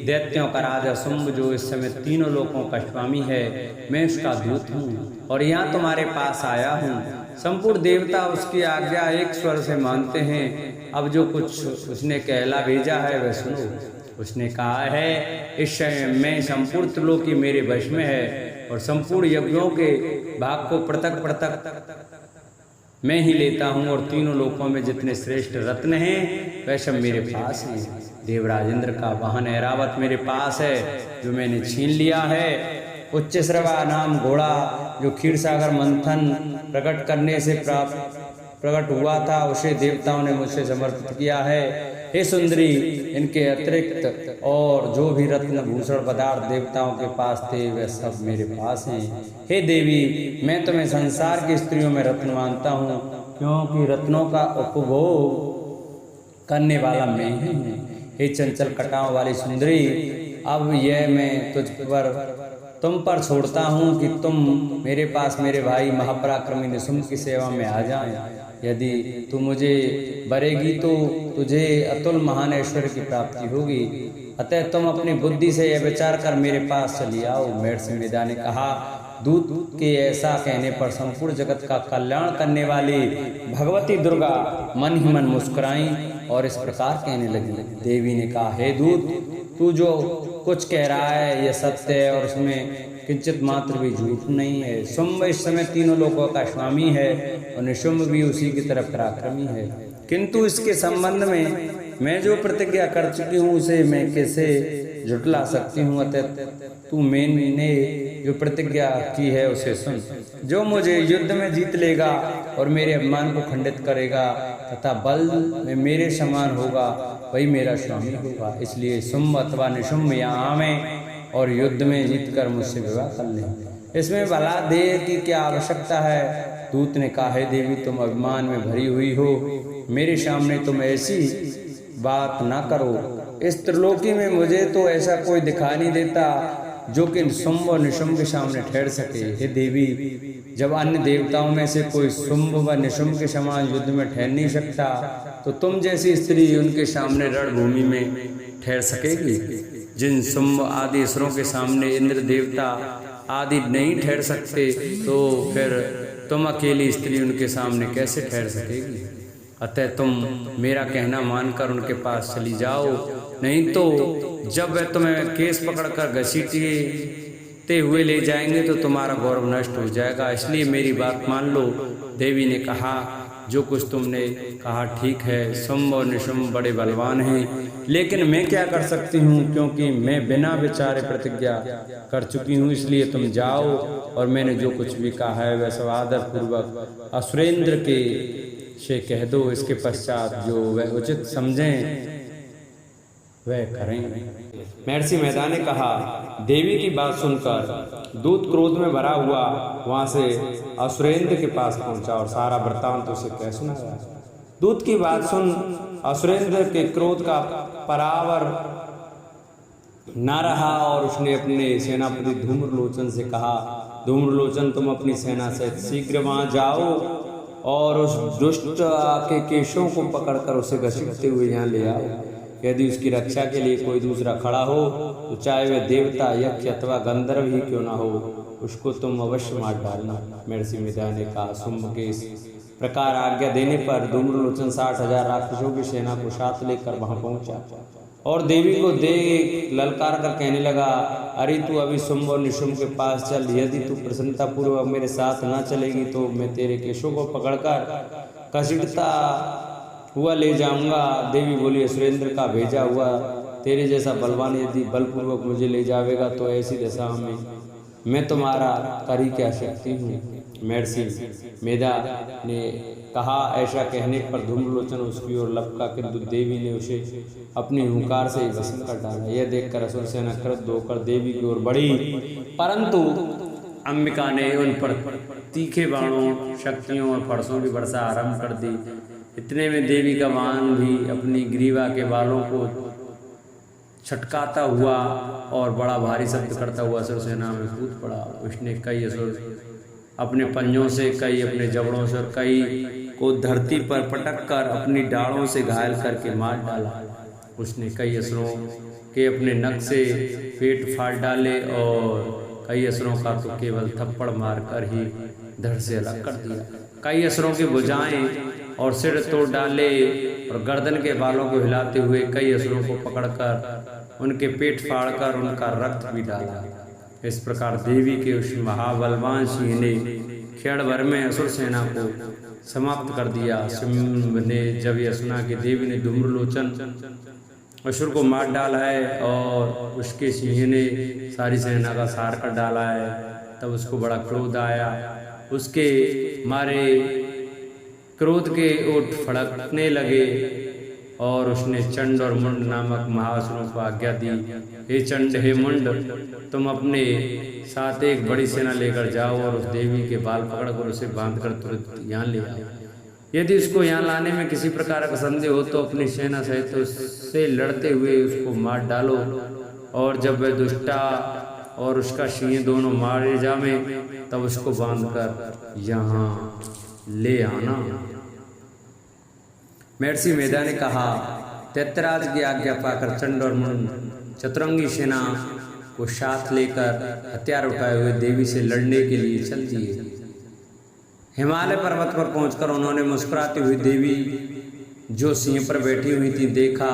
दैत्यों का राजा शुंभ जो इस समय तीनों लोकों का स्वामी है, मैं उसका दूत हूँ और यहाँ तुम्हारे पास आया हूँ। संपूर्ण देवता उसकी आज्ञा एक स्वर से मानते हैं। अब जो कुछ उसने कहला भेजा है वह सुनो। उसने कहा है, इस समय में संपूर्ण त्रिलोकी मेरे वश में है और संपूर्ण यज्ञों के भाग को पृथक पृथक मैं ही लेता हूँ, और तीनों लोकों में जितने श्रेष्ठ रत्न हैं वह सब मेरे पास हैं। देवराज इंद्र का वाहन ऐरावत मेरे पास है जो मैंने छीन लिया है। उच्चश्रवा नाम घोड़ा जो क्षीरसागर मंथन प्रकट करने से प्रकट हुआ था उसे देवताओं ने मुझसे समर्पित किया है। हे सुंदरी, इनके अतिरिक्त और जो भी रत्न भूषण पदार्थ देवताओं के पास थे वह सब मेरे पास हैं। हे देवी, मैं तुम्हें संसार की स्त्रियों में रत्न मानता हूँ, क्योंकि रत्नों का उपभोग करने वाला मैं ही हूँ। हे चंचल कटाओं वाली सुंदरी, अब यह मैं तुम पर छोड़ता हूँ कि तुम मेरे पास मेरे भाई महापराक्रमी निशुंभ की सेवा में आ जाएं। यदि तू मुझे वरेगी तो तुझे अतुल महान ऐश्वर्य की प्राप्ति होगी। अतः तुम अपनी बुद्धि से यह विचार कर मेरे पास चली आओ। महर्षि मेधा ने कहा, दूत के ऐसा कहने पर संपूर्ण जगत का कल्याण करने वाली भगवती दुर्गा मन ही मन मुस्कुराई और इस प्रकार कहने लगी। देवी ने कहा, हे दूत, तू जो कुछ कह रहा है यह सत्य है और इसमें किंचित मात्र भी झूठ नहीं है। शुंभ इस समय तीनों लोगों का स्वामी है और निशुंभ भी उसी की तरफ पराक्रमी है, किंतु इसके संबंध में मैं जो प्रतिज्ञा कर चुकी हूँ उसे मैं कैसे झुटला सकती हूँ। अतः तू मैंने जो प्रतिज्ञा की है उसे सुन। जो मुझे युद्ध में जीत लेगा और मेरे अभिमान को खंडित करेगा तथा बल में मेरे समान होगा वही मेरा स्वामी होगा। इसलिए शुंभ अथवा निशुंभ यहाँ आवें और युद्ध में जीतकर मुझसे विवाह कर लें। इसमें भला देह की क्या आवश्यकता है। दूत ने कहा, हे देवी, तुम अभिमान में भरी हुई हो, मेरे सामने तुम ऐसी बात ना करो। इस त्रिलोकी में मुझे तो ऐसा कोई दिखाई नहीं देता जो कि शुंभ और निशुंभ के सामने ठहर सके। हे देवी, जब अन्य देवताओं में से कोई शुंभ व निशुंभ के समान युद्ध में ठहर नहीं सकता तो तुम जैसी स्त्री उनके सामने रणभूमि में ठहर सकेगी। जिन शुंभ आदि असुरों के सामने इंद्र देवता आदि नहीं ठहर सकते तो फिर तुम अकेली स्त्री उनके सामने कैसे ठहर सकेगी। अतः तुम मेरा कहना मानकर उनके पास चली जाओ, नहीं तो जब वह तुम्हें केस पकड़कर घसीटते हुए ले जाएंगे तो तुम्हारा गौरव नष्ट हो जाएगा। इसलिए मेरी बात मान लो। देवी ने कहा, जो कुछ तुमने कहा ठीक है। शुंभ और निशुंभ बड़े बलवान हैं, लेकिन मैं क्या कर सकती हूँ, क्योंकि मैं बिना विचारे प्रतिज्ञा कर चुकी हूँ। इसलिए तुम जाओ और मैंने जो कुछ भी कहा है वह सब आदर पूर्वक असुरेंद्र के से कह दो। इसके पश्चात जो वह उचित समझें वह करें। महर्षि मेधा ने कहा, देवी की बात सुनकर दूत क्रोध में भरा हुआ वहां से असुरेंद्र के पास पहुंचा और सारा वृत्तांत उसे कह सुनाया। दूत की बात सुन असुरेंद्र के क्रोध का परावर न रहा और उसने अपने सेनापति धूम्रलोचन से कहा, धूम्रलोचन, तुम अपनी सेना सहित शीघ्र वहां जाओ और उस दुष्ट के केशों को पकड़कर उसे घसीटते हुए यहाँ ले आओ। यदि उसकी रक्षा के लिए कोई दूसरा खड़ा हो तो चाहे वह देवता, यक्ष अथवा गंधर्व ही क्यों ना हो, उसको तुम अवश्य मार डालना। महर्षि मेधा ने कहा। शुंभ के इस प्रकार आज्ञा देने पर धूम्रलोचन 60,000 राक्षसों की सेना को साथ लेकर वहां पहुंचा और देवी को देख ललकार कर कहने लगा, अरे तू अभी शुंभ और निशुंभ के पास चल। यदि तू प्रसन्नता पूर्वक मेरे साथ न चलेगी तो मैं तेरे केशों को पकड़कर घसीटता हुआ ले जाऊंगा। देवी बोली, असुरेंद्र का भेजा हुआ तेरे जैसा बलवान यदि बलपूर्वक मुझे ले जावेगा तो ऐसी दशा में मैं तुम्हारा कर ही क्या सकती हूँ। महर्षि मेधा ने कहा। ऐसा कहने पर धूम्रलोचन उसकी ओर लपका, किंतु देवी ने उसे अपनी हुंकार से ही भस्म कर डाला। यह देखकर असुर सेना क्रुद्ध होकर देवी की ओर बढ़ी, परंतु अंबिका ने उन पर तीखे बाणों, शक्तियों और फरसों की वर्षा आरंभ कर दी। इतने में देवी का वाहन भी अपनी ग्रीवा के बालों को छटकाता हुआ और बड़ा भारी शब्द करता हुआ असुर सेना में कूद पड़ा। उसने कई असुर अपने पंजों से, कई अपने जबड़ों से और कई को धरती पर पटक कर अपनी डालों से घायल करके मार डाला। उसने कई असुरों के अपने नख से पेट फाड़ डाले और कई असुरों का तो केवल थप्पड़ मारकर ही धड़ से अलग कर दिया। कई असुरों की भुजाएं और सिर तोड़ डाले और गर्दन के बालों को हिलाते हुए कई असुरों को पकड़कर उनके पेट फाड़कर उनका रक्त भी डाला। इस प्रकार देवी के उस महाबलवान सिंह ने क्षण भर में असुर सेना को समाप्त कर दिया। शुंभ ने जब यह सुना कि देवी ने धूम्रलोचन असुर को मार डाला है और उसके सिंह ने सारी सेना का सार कर डाला है, तब उसको बड़ा क्रोध आया। उसके मारे क्रोध के ओठ फड़कने लगे और उसने चंड और मुंड नामक महासुरों को आज्ञा दी, हे चंड, हे मुंड, तुम अपने साथ एक बड़ी सेना लेकर जाओ और उस देवी के बाल पकड़कर उसे बांधकर तुरंत यहाँ ले आओ। यदि उसको यहाँ लाने में किसी प्रकार का संदेह हो तो अपनी सेना सहित उससे लड़ते हुए उसको मार डालो और जब वह दुष्टा और उसका सिंह दोनों मारे जावे तब उसको बांधकर यहाँ ले आना। महर्षि मेधा ने कहा। दैत्यराज की आज्ञा पाकर चंड और मुंड चतुरंगी सेना को साथ लेकर हथियार उठाए हुए देवी से लड़ने के लिए चल दिए। हिमालय पर्वत पर पहुंचकर उन्होंने मुस्कुराती हुई देवी जो सिंह पर बैठी हुई थी देखा।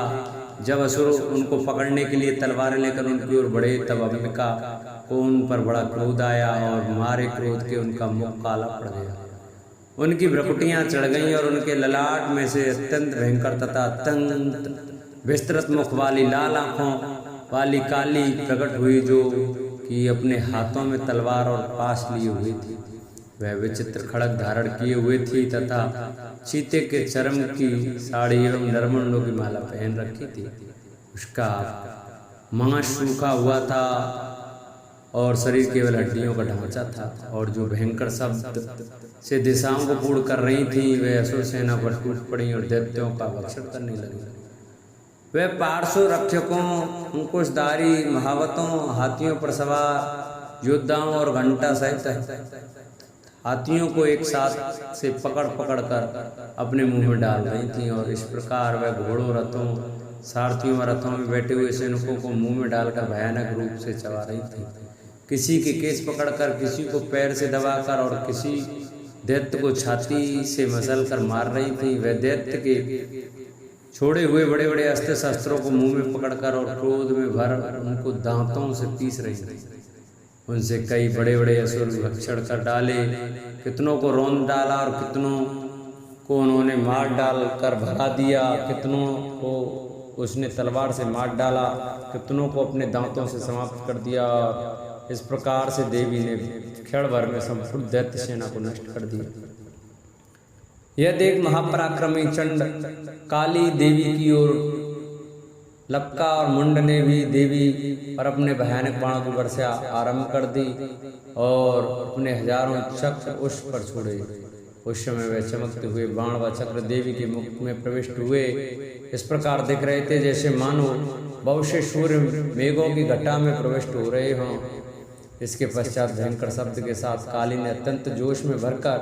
जब असुर उनको पकड़ने के लिए तलवारें लेकर उनकी ओर बढ़े तब अंबिका को उन पर बड़ा क्रोध आया और मारे क्रोध के उनका मुख काला पड़ गया। उनकी भ्रकुटियां चढ़ गईं और उनके ललाट में से अत्यंत भयंकर तथा अत्यंत विस्तृत मुख वाली लाल आंखों वाली काली प्रकट हुई, जो कि अपने हाथों में तलवार और पाश लिए हुई थी। वह विचित्र खड़ग धारण किए हुए थी तथा चीते के चर्म की साड़ी एवं नरमंडों की माला पहन रखी थी। उसका मांस सूखा हुआ था और शरीर केवल हड्डियों का ढांचा था, और जो भयंकर शब्द से दिशाओं को पूर्ण कर रही थी वे असुर सेना पर टूट पड़ी और दैत्यों का भक्षण करने लगी। वे पार्श्व रक्षकों, मुकुशधारी महावतों, हाथियों पर सवार योद्धाओं और घंटा सहित हाथियों को एक साथ से पकड़ पकड़ कर अपने मुंह में डाल रही थीं, और इस प्रकार वह घोड़ों, रथों, सारथियों और रथों में बैठे हुए सैनिकों को मुंह में डालकर भयानक रूप से चबा रही थी। किसी के केस पकड़कर, किसी को पैर से दबाकर और किसी दैत्य को छाती से मसल कर मार रही थी। वह दैत्य के छोड़े हुए बड़े बड़े अस्त्र शस्त्रों को मुंह में पकड़कर और क्रोध में भर उनको दांतों से पीस रही थी। उनसे कई बड़े बड़े असुर भक्षण कर डाले, कितनों को रौंद डाला और कितनों को उन्होंने मार डाल कर भगा दिया, कितनों को उसने तलवार से मार डाला, कितनों को अपने दांतों से समाप्त कर दिया। इस प्रकार से देवी ने क्षण भर में संपूर्ण दैत्य सेना को नष्ट कर दिया। यह देख महापराक्रमी चंड काली देवी की ओर लक्का और मुंड ने भी देवी पर अपने भयानक बाणों की वर्षा आरंभ कर दी और अपने हजारों चक्र उस पर छोड़े। उस समय वे चमकते हुए बाण व चक्र देवी के मुख में प्रविष्ट हुए इस प्रकार दिख रहे थे जैसे मानो बहुशः सूर्य मेघों की घटा में प्रविष्ट हो रहे हों। इसके पश्चात भयंकर शब्द के साथ काली ने अत्यंत जोश में भरकर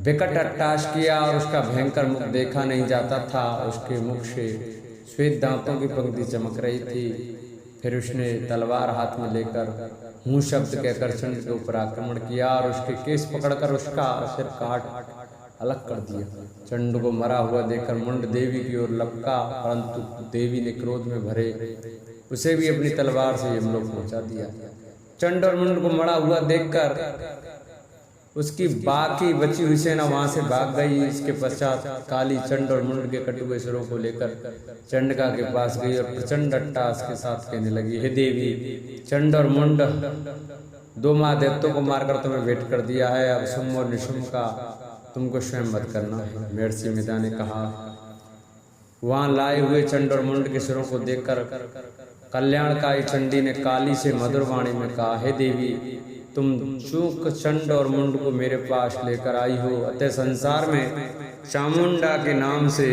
विकट अट्टास किया और उसका भयंकर मुख देखा नहीं जाता था। उसके मुख से श्वेत दांतों की पंक्ति चमक रही थी। फिर उसने तलवार हाथ में लेकर हूँ शब्द कहकर चंड के ऊपर आक्रमण किया और उसके केस पकड़कर उसका सिर काट अलग कर दिया। चंड को मरा हुआ देखकर मुंड देवी की ओर लपका, परंतु देवी ने क्रोध में भरे उसे भी अपनी तलवार से यमलोक पहुंचा दिया। चंड और मुंड को मरा हुआ देखकर उसकी बाकी बची हुई सेना वहां से भाग गई। इसके पश्चात काली चंड और मुंड के कटे हुए सिरों को लेकर चंडिका के पास गई और प्रचंड अट्टास के साथ कहने लगी, हे देवी, चंड और मुंड दो महादैत्यों को मारकर तुम्हें भेंट कर दिया है। अब शुंभ और निशुंभ का तुमको स्वयं वध करना है। महर्षि मेधा ने कहा, वहां लाए हुए चंड और मुंड के सिरों को देखकर कल्याणकारी चंडी ने काली से मधुर वाणी में कहा, हे देवी, तुम चूक चंड और मुंड को मेरे पास लेकर आई हो, अतः संसार में चामुंडा के नाम से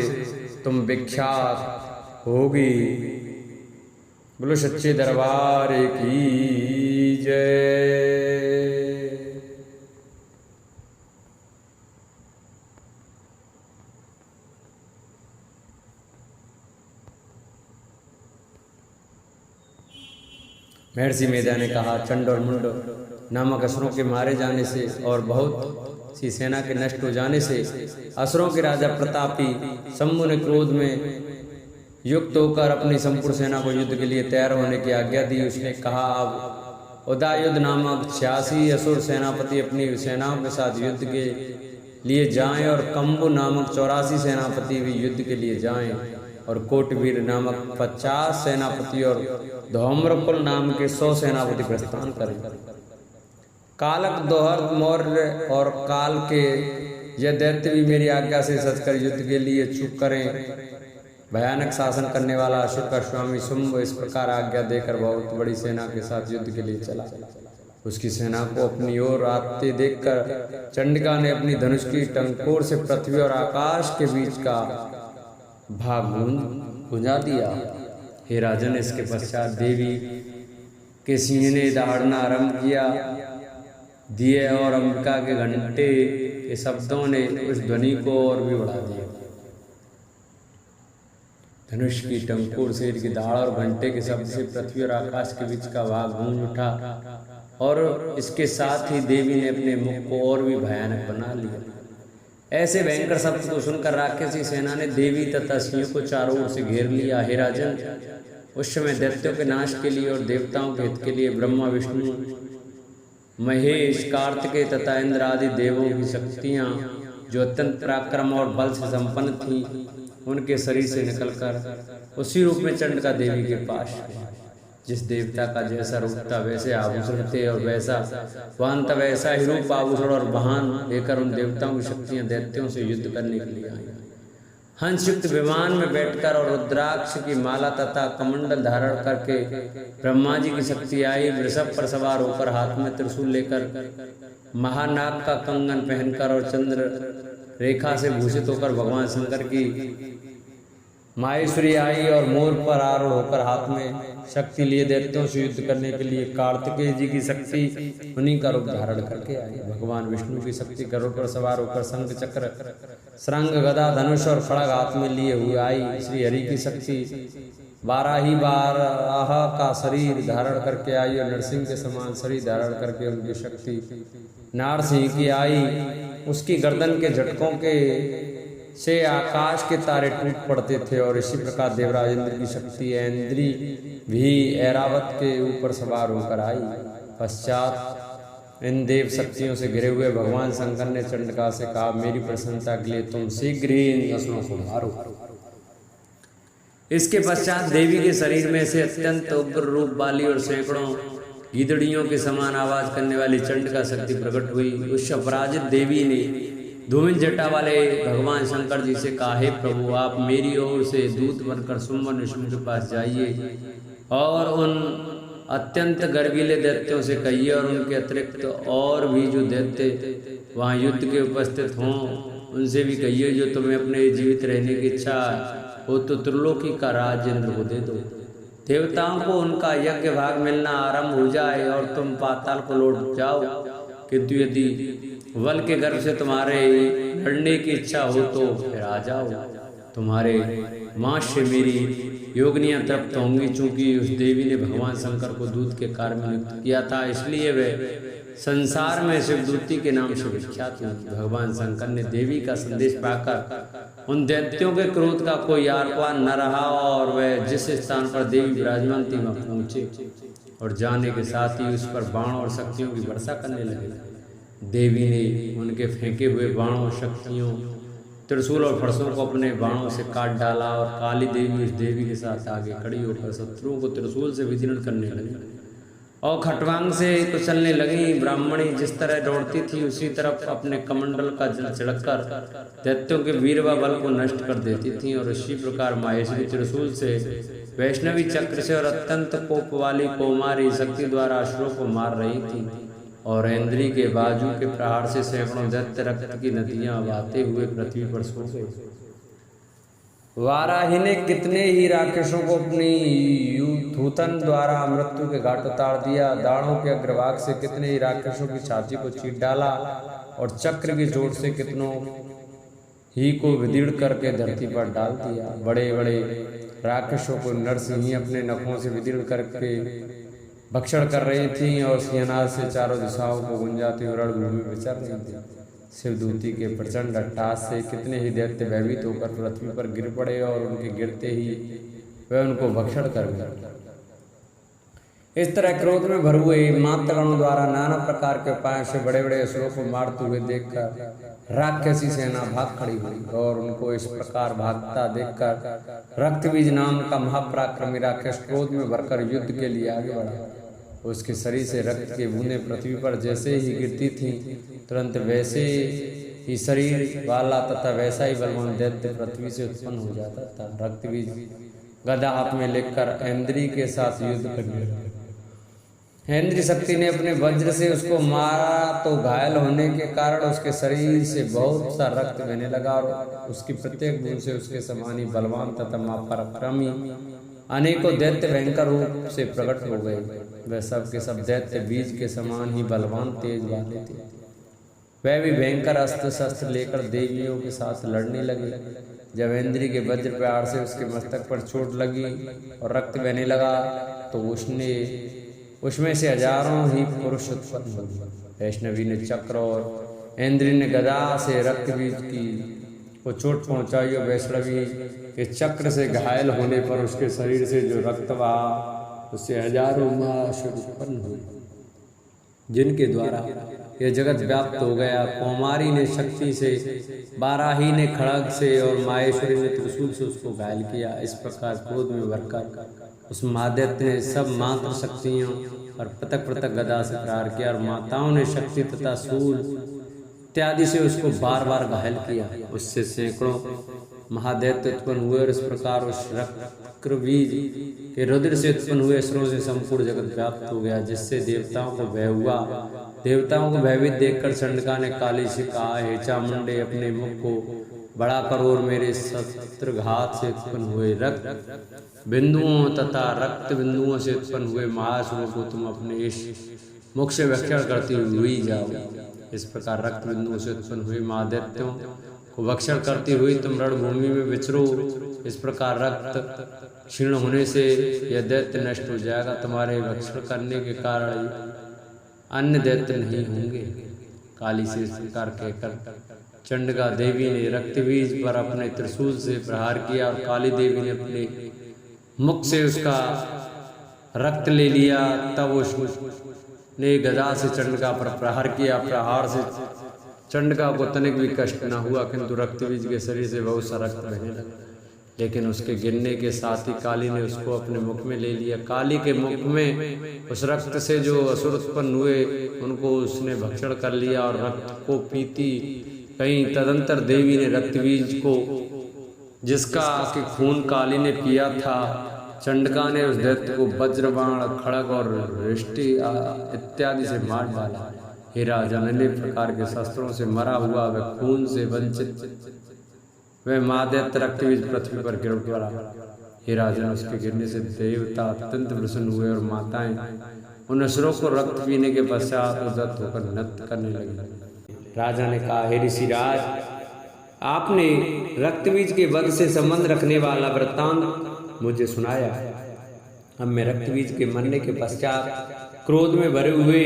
तुम विख्यात होगी। बोलो सच्चे दरबार की जय। महर्षि मेधा ने कहा, चंड और मुंड नामक असुरों के मारे जाने से और बहुत सी सेना के नष्ट हो जाने से असुरों के राजा प्रतापी शंभु ने क्रोध में युक्त होकर अपनी संपूर्ण सेना को युद्ध के लिए तैयार होने की आज्ञा दी। उसने कहा, अब उदायुध नामक 86 असुर सेनापति अपनी सेनाओं के साथ युद्ध के लिए जाएं और कंबु नामक 84 सेनापति भी युद्ध के लिए जाएं और कोटवीर नामक 50 सेनापति और धौम्रकुल नाम के 100 सेनापति प्रस्थान करें। कालक, दोहर्त, मौर्य और काल के यह दैत्य भी मेरी आज्ञा से सचकर युद्ध के लिए चूक करें। भयानक शासन करने वाला असुर का स्वामी शुंभ इस प्रकार आज्ञा देकर बहुत बड़ी सेना के साथ युद्ध के लिए चला। उसकी सेना को अपनी ओर आते देखकर चंडिका ने अपनी धनुष की टंकोर से पृथ्वी और आकाश के बीच का भाग गुंजा दिया। हे राजन, इसके पश्चात देवी के सिंह ने दहाड़ना आरंभ किया। दिए और अंबिका के घंटे के शब्दों ने उस ध्वनि को और भी बढ़ा दिया। धनुष की टंकोर, शेर की दहाड़ और घंटे के शब्द से पृथ्वी और आकाश के बीच का भाग गूंज उठा और इसके साथ ही देवी ने अपने मुख को और भी भयानक बना लिया। ऐसे भयंकर शब्द को सुनकर राक्षसी सेना ने देवी तथा सिंह को चारों ओर से घेर लिया। हे राजन, उस समय दैत्यों के नाश के लिए और देवताओं के हित के लिए ब्रह्मा, विष्णु, महेश, कार्तिकेय तथा इंद्र आदि देवों की शक्तियां जो अत्यंत पराक्रम और बल से संपन्न थी, उनके शरीर से निकलकर उसी रूप में चंडिका देवी के पास गए। जिस देवता का जैसा रूप था वैसे आभूषण थे, और वैसा वाहन था वैसा ही रूप, आभूषण और वाहन लेकर उन देवताओं की शक्तियां दैत्यों से युद्ध करने के लिए आई। हंसयुक्त विमान में बैठकर और रुद्राक्ष की माला तथा कमंडल धारण करके ब्रह्मा जी की शक्ति आई। वृषभ पर सवार होकर हाथ में त्रिशूल लेकर, महानाग का कंगन पहनकर और चंद्र रेखा से भूषित होकर भगवान शंकर की माहेश्वरी आई, और मोर पर आरूढ़ होकर हाथ में शक्ति लिए दैत्यों से युद्ध करने के लिए कार्तिकेय जी की शक्ति उन्हीं का रूप धारण करके आई। भगवान विष्णु की शक्ति गरुड़ पर सवार होकर शंख, चक्र, श्रृंग, गदा, धनुष और खड़ग हाथ में लिए हुए आई। श्री हरि की शक्ति बारह का शरीर धारण करके आई, और नरसिंह के समान शरीर धारण करके उनकी शक्ति नारसिंह की आई। उसकी गर्दन के झटकों के से आकाश के तारे टूट पड़ते थे, और इसी प्रकार देवराज इंद्र की शक्ति ऐन्द्री भी ऐरावत के ऊपर सवार होकर आई। पश्चात इन देव शक्तियों से घिरे हुए भगवान शंकर ने चंडिका से कहा, मेरी प्रसन्नता के लिए तुम शीघ्र ही इन असुरों को मारो। इसके पश्चात देवी के शरीर में से अत्यंत उग्र रूप वाली और सैकड़ों गीदड़ियों के समान आवाज करने वाली चंडिका शक्ति प्रकट हुई। उस अपराजित देवी ने धूमिल जटा वाले भगवान शंकर जी से कहा, हे प्रभु, आप मेरी ओर से दूत बनकर सुम्बर विष्णु के पास जाइए और उन अत्यंत गर्वीले दैत्यों से कहिए, और उनके अतिरिक्त और भी जो दैत्य वहाँ युद्ध के उपस्थित हों उनसे भी कहिए, जो तुम्हें अपने जीवित रहने की इच्छा हो तो त्रिलोकी का राज्य इंद्र को दे दो। देवताओं को उनका यज्ञ भाग मिलना आरंभ हो जाए और तुम पाताल को लौट जाओ, किंतु यदि वल के गर्भ से तुम्हारे लड़ने की इच्छा हो तो फिर आ जाओ। तुम्हारे मांस से मेरी योगनियां तृप्त होंगी। चूंकि उस देवी ने भगवान शंकर को दूत के कार्य में नियुक्त किया था, इसलिए वे संसार में शिवदूती के नाम से विख्यात हुई। भगवान शंकर ने देवी का संदेश पाकर उन दैत्यों के क्रोध का कोई आरपार न रहा, और वह जिस स्थान पर देवी विराजमान थी वहां पहुंचे, और जाने के साथ ही उस पर बाणों और शक्तियों की वर्षा करने लगे। देवी ने उनके फेंके हुए बाणों, शक्तियों, त्रिशूल और फरसों को अपने बाणों से काट डाला, और काली देवी उस देवी के साथ आगे खड़ी होकर शत्रुओं को त्रिशूल से विदीर्ण करने लगी और खटवांग से कुचलने लगी। ब्राह्मणी जिस तरह दौड़ती थी उसी तरफ अपने कमंडल का जल छिड़ककर दैत्यों के वीर व बल को नष्ट कर देती थी, और इसी प्रकार माहेश्वरी त्रिशूल से, वैष्णवी चक्र से और अत्यंत कोप वाली कौमारी शक्ति द्वारा असुरों को मार रही थी, और ऐन्द्री के बाजू के प्रहार से सैकड़ों दैत्य रक्त की नदियां बहते हुए पृथ्वी पर सो गए। वाराही ने कितने ही राक्षसों को अपनी थूथन द्वारा मृत्यु के घाट उतार दिया। दाढ़ों के अग्रभाग से कितने ही राक्षसों की छाती को चीर डाला, और चक्र की चोट से कितनों ही को विदीर्ण करके धरती पर डाल दिया। बड़े बड़े राक्षसों को नरसिंह अपने नखों से विदीर्ण करके भक्षण कर रही थी, और सिंहनाद से चारों दिशाओं को गुंजाती हुई रणभूमि में विचर रही थी। शिवदूती के प्रचंड अट्टहास से कितने ही दैत्य भयभीत होकर पृथ्वी पर गिर पड़े, और उनके गिरते ही वे उनको भक्षण कर गए। इस तरह क्रोध में भर हुए मातगणों द्वारा नाना प्रकार के उपायों से बड़े बड़े असुरों को मारते हुए देखकर राक्षसी सेना भाग खड़ी हुई, और उनको इस प्रकार भागता देखकर रक्तबीज नाम का महापराक्रमी राक्षस क्रोध में भरकर युद्ध के लिए आगे बढ़ा। उसके शरीर से रक्त की बूंदें पृथ्वी पर जैसे ही गिरती थी, तुरंत वैसे ही शरीर वाला तथा वैसा ही बलवान दैत्य पृथ्वी से उत्पन्न हो जाता था। रक्तबीज गदा हाथ में लेकर ऐन्द्री के साथ युद्ध करने लगा। ऐन्द्री शक्ति ने अपने वज्र से उसको मारा, तो घायल होने के कारण उसके शरीर से बहुत सा रक्त बहने लगा, और उसकी प्रत्येक बूंद से उसके समान ही बलवान तथा महापराक्रमी अनेकों दैत्य भयंकर रूप से प्रकट हो गए। वह सब के सब दैत्य बीज के समान ही बलवान तेज वाले थे। वह भी भयंकर अस्त्र शस्त्र लेकर देवियों के साथ लड़ने लगे। जब ऐन्द्री के वज्र प्रहार से उसके मस्तक पर चोट लगी और रक्त बहने लगा, तो उसमें से हजारों ही पुरुष उत्पन्न हुए। वैष्णवी ने चक्र और इंद्र ने गदा से रक्तबीज की को चोट पहुंचाई और वैष्णवी के चक्र से घायल होने पर उसके शरीर से जो रक्त बहा उससे हजारों मास उत्पन्न हुए, जिनके द्वारा यह जगत व्याप्त हो गया। कौमारी ने शक्ति से, बाराही ने खड़ग से और माहेश्वरी ने त्रिशूल से उसको घायल किया। इस प्रकार क्रोध में भरकर उस महादैत्य ने सब मात्र शक्तियों और पृथक पृथक गदा से प्रहार किया और माताओं ने शक्ति तथा शूल इत्यादि से उसको बार बार घायल किया। उससे सैकड़ों महादैत्य उत्पन्न हुए और इस प्रकार उस रक्तबीज के रुधिर से उत्पन्न हुए असुरों से संपूर्ण जगत व्याप्त हो गया, जिससे देवताओं को भय हुआ। देवताओं को भयभीत देखकर चंडिका ने काली से कहा, हे चामुंडे, अपने मुख को बड़ा करो और मेरे शस्त्रघात से उत्पन्न हुए रक्त बिंदुओं तथा रक्त बिंदुओं से उत्पन्न हुए महासुरों को तुम अपने इस मुख से भक्षण करती हुई जाओ। इस प्रकार रक्त बिंदुओं से उत्पन्न हुए महादैत्यों को भक्षण करती हुई तुम रणभूमि में विचरो। इस प्रकार रक्त क्षीण होने से यह दैत्य नष्ट हो जाएगा। तुम्हारे भक्षण करने के कारण अन्य दैत्य नहीं होंगे। काली से इस प्रकार कहकर चंडिका देवी ने रक्तबीज पर अपने त्रिशूल से प्रहार किया और काली देवी ने अपने मुख से उसका रक्त ले लिया। तब उसने गदा से चंडिका पर प्रहार किया। प्रहार से चंडिका को तनिक भी कष्ट न हुआ, किंतु रक्तबीज के शरीर से बहुत सा रक्त बहने लगा। लेकिन उसके गिरने के साथ ही काली ने उसको अपने मुख में ले लिया। काली के मुख में उस रक्त से जो असुर उत्पन्न हुए उनको उसने भक्षण कर लिया और रक्त को पीती कहीं। तदंतर देवी ने रक्तबीज को, जिसका कि खून काली ने पिया था, चंडिका ने उस दैत्य को वज्रबाण, खड़ग और रिष्टि इत्यादि से मार डाला। हे राजा, नन्हे प्रकार के शस्त्रों से मरा हुआ वह खून से वंचित वह महादैत्य रक्तबीज पृथ्वी पर गिर पड़ा। हे राजा, उसके गिरने से देवता अत्यंत प्रसन्न हुए और माताएं उन असुरों को रक्त पीने के पश्चात उद्धत होकर नृत्य करने लगी। राजा ने कहा, हे ऋषिराज, आपने रक्तबीज के वध से संबंध रखने वाला वृत्तांत मुझे सुनाया। अब मैं रक्तबीज के मरने के पश्चात क्रोध में भरे हुए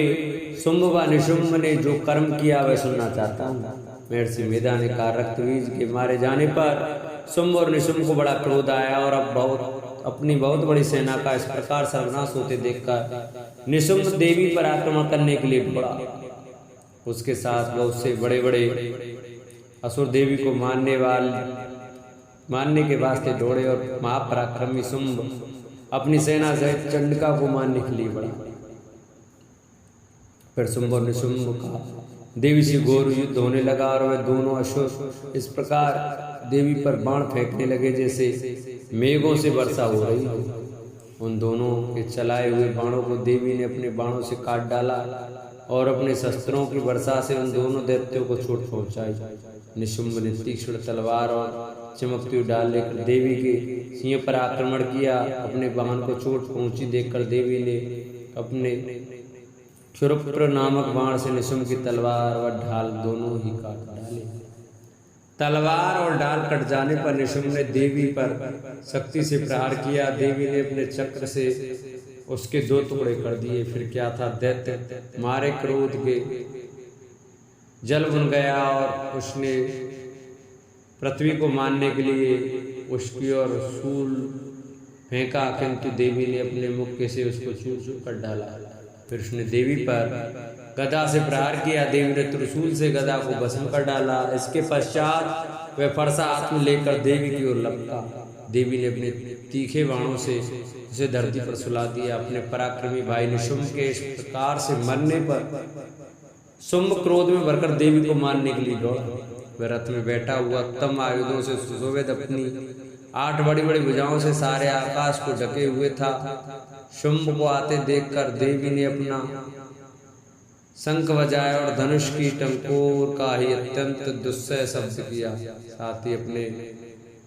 शुंभ व निशुंभ ने जो कर्म किया वह सुनना चाहता हूँ। महर्षि मेधा ने कहा, रक्तबीज के मारे जाने पर शुंभ और निशुंभ को बड़ा क्रोध आया और अब अपनी बहुत बड़ी सेना का इस प्रकार सर्वनाश होते देखकर निशुंभ देवी पर आक्रमण करने के लिए बढ़ा। उसके साथ बहुत से बड़े बड़े असुर देवी को मारने के वास्ते दौड़े और महापराक्रमी शुंभ अपनी सेना सहित चंडिका को मारने के लिए बढ़ा। फिर शुंभ और निशुंभ का देवी से घोर युद्ध होने लगा और वह दोनों असुर इस प्रकार देवी पर बाण फेंकने लगे जैसे मेघों से वर्षा हो रही हो। उन दोनों के चलाए हुए बाणों को देवी ने अपने बाणों से काट डाला और अपने शस्त्रों की वर्षा से उन दोनों दैत्यों को चोट पहुंचाई। निशुंभ ने तीक्ष्ण तलवार और चमकती हुई ढाल लेकर देवी के सिंह पर आक्रमण किया। अपने वाहन को चोट पहुंची देखकर देवी ने अपने क्षुरप्र नामक बाण से निशुंभ की तलवार व ढाल दोनों ही काट डाले। तलवार और ढाल कट जाने पर निशुंभ ने देवी पर शक्ति से प्रहार किया। देवी ने अपने चक्र से उसके दो टुकड़े कर दिए। फिर क्या था, दैत्य मारे क्रोध के जल बन गया और उसने पृथ्वी को मारने के लिए उसकी ओर शूल फेंका, किंतु देवी ने अपने मुक्के से उसको चूर चूर कर डाला। फिर उसने देवी पर गदा से प्रहार किया। देवी ने त्रिशूल से गदा को भस्म कर डाला। इसके पश्चात वह फरसा हाथ में लेकर देवी की ओर लपका। देवी ने अपने तीखे बाणों से उसे धरती पर सुला दिया। अपने पराक्रमी भाई निशुंभ के इस प्रकार से मरने पर शुंभ क्रोध में भरकर देवी को मारने के लिए दौड़ा। वह रथ में बैठा हुआ उत्तम आयुधों से सुशोभित अपनी 8 बड़ी बड़ी भुजाओं से सारे आकाश को ढके हुए था। शुंभ को आते देखकर देवी ने अपना शंख बजाया और धनुष की टंकोर का ही अत्यंत दुस्सह शब्द किया। साथ ही अपने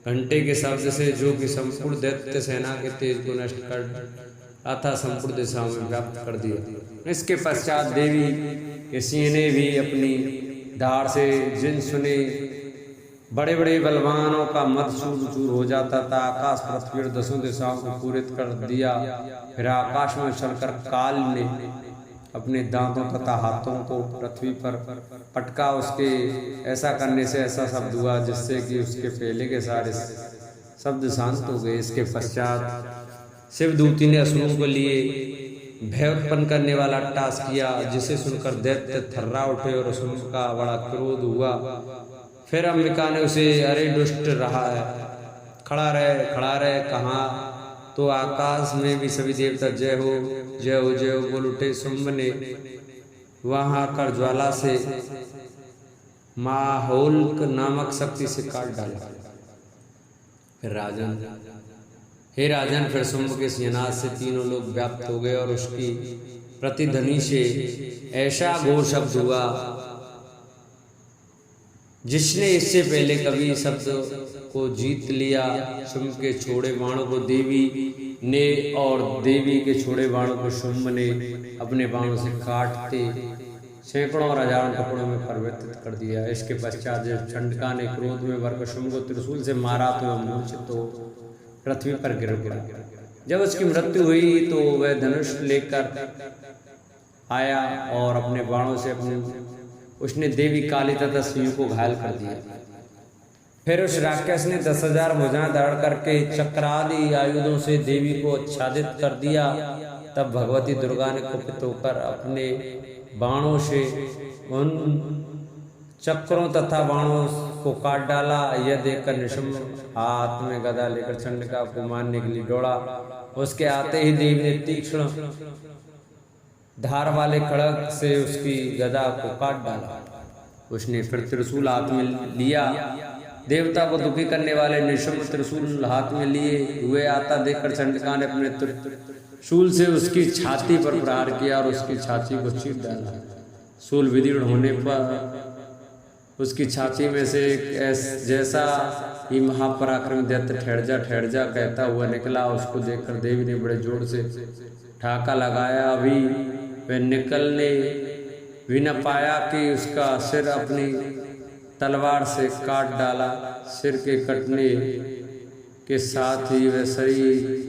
घंटे के शब्द से, जो कि संपूर्ण दैत्य सेना के तेज को नष्ट कर अतः संपूर्ण दिशाओं में व्याप्त कर दिया। इसके पश्चात देवी के सिंह ने भी अपनी धार से जिन सुने बड़े बड़े बलवानों का मत चूर चूर हो जाता था। आकाश पृथ्वी और 10 दिशाओं को पूरित कर दिया। फिर आकाश में चलकर काल ने अपने दांतों तथा हाथों को पृथ्वी पर पटका। उसके ऐसा करने से ऐसा शब्द हुआ जिससे कि उसके पहले के सारे शब्द शांत हो गए। इसके पश्चात शिवदूती ने असुरों के लिए भय उत्पन्न करने वाला टास किया, जिसे सुनकर दैत्य थर्रा उठे और असुरों का बड़ा क्रोध हुआ। फिर अंबिका ने उसे, अरे दुष्ट रहा है, खड़ा रहे कहाँ? तो आकाश में भी सभी देवता जय हो जय हो जय हो बोल उठे। शुंभ ने वहां आकर ज्वाला से माहोल्क नामक शक्ति से काट डाला। फिर राजन, हे राजन, फिर शुंभ के सिंहनाद से तीनों लोग व्याप्त हो गए और उसकी प्रतिध्वनि से ऐसा घोर शब्द हुआ जिसने इससे पहले कभी शब्द को जीत लिया। शुंभ के छोड़े बाणों को देवी ने और देवी के छोड़े बाणों को शुंभ ने अपने बाणों से काटते सैकड़ों और हजारों टुकड़ों में परिवर्तित कर दिया। इसके पश्चात जब चंडिका ने क्रोध में भरकर शुंभ को त्रिशूल से मारा तो वह मूर्छित तो पृथ्वी पर गिर पड़ा। जब उसकी मृत्यु हुई तो वह धनुष लेकर आया और अपने बाणों से उसने देवी काली तथा सिंह को घायल कर दिया। फिर उस राक्षस ने 10,000 भुजाएं धारण करके चक्रादि आयुधों से देवी को आच्छादित कर दिया। तब भगवती दुर्गा ने कुपित होकर अपने बाणों से उन चक्रों तथा बाणों को काट डाला। यह देखकर निशुंभ हाथ में गदा लेकर चंडिका को मारने के लिए दौड़ा। उसके आते ही देवी ने तीक्ष्ण धार वाले खड़ग से उसकी गदा को काट डाला। उसने फिर त्रिशूल हाथ में लिया। देवता को दुखी करने वाले निशुंभ त्रिशूल हाथ में लिए हुए आता देखकर चंडिका ने अपने त्रिशूल से उसकी छाती पर प्रहार किया और उसकी छाती को चीर डाला। शूल विदीर्ण होने पर उसकी छाती में से जैसा ही महापराक्रमी दैत्य ठहर जा कहता हुआ निकला। उसको देखकर देवी ने बड़े जोर से ठाका लगाया। अभी वह निकलने भी न पाया कि उसका सिर अपनी तलवार से काट डाला। सिर के कटने के साथ ही वह शरीर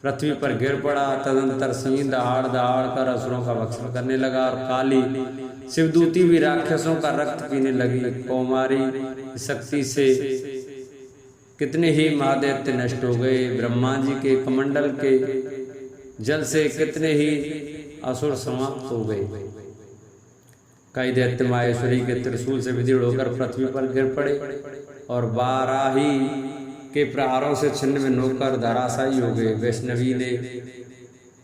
पृथ्वी पर गिर पड़ा। तदंतर सिंह दहाड़ कर असुरों का भक्षण करने लगा और काली शिवदूती भी राक्षसों का रक्त पीने लगी। कौमारी शक्ति से कितने ही महादैत्य नष्ट हो गए। ब्रह्मा जी के कमंडल के जल से कितने ही असुर समाप्त हो गए। कई दैत्य माहेश्वरी के त्रिशूल से विदीर्ण होकर पृथ्वी पर गिर पड़े और बाराही के प्रहारों से छिन्न में होकर धराशायी हो गए। वैष्णवी ने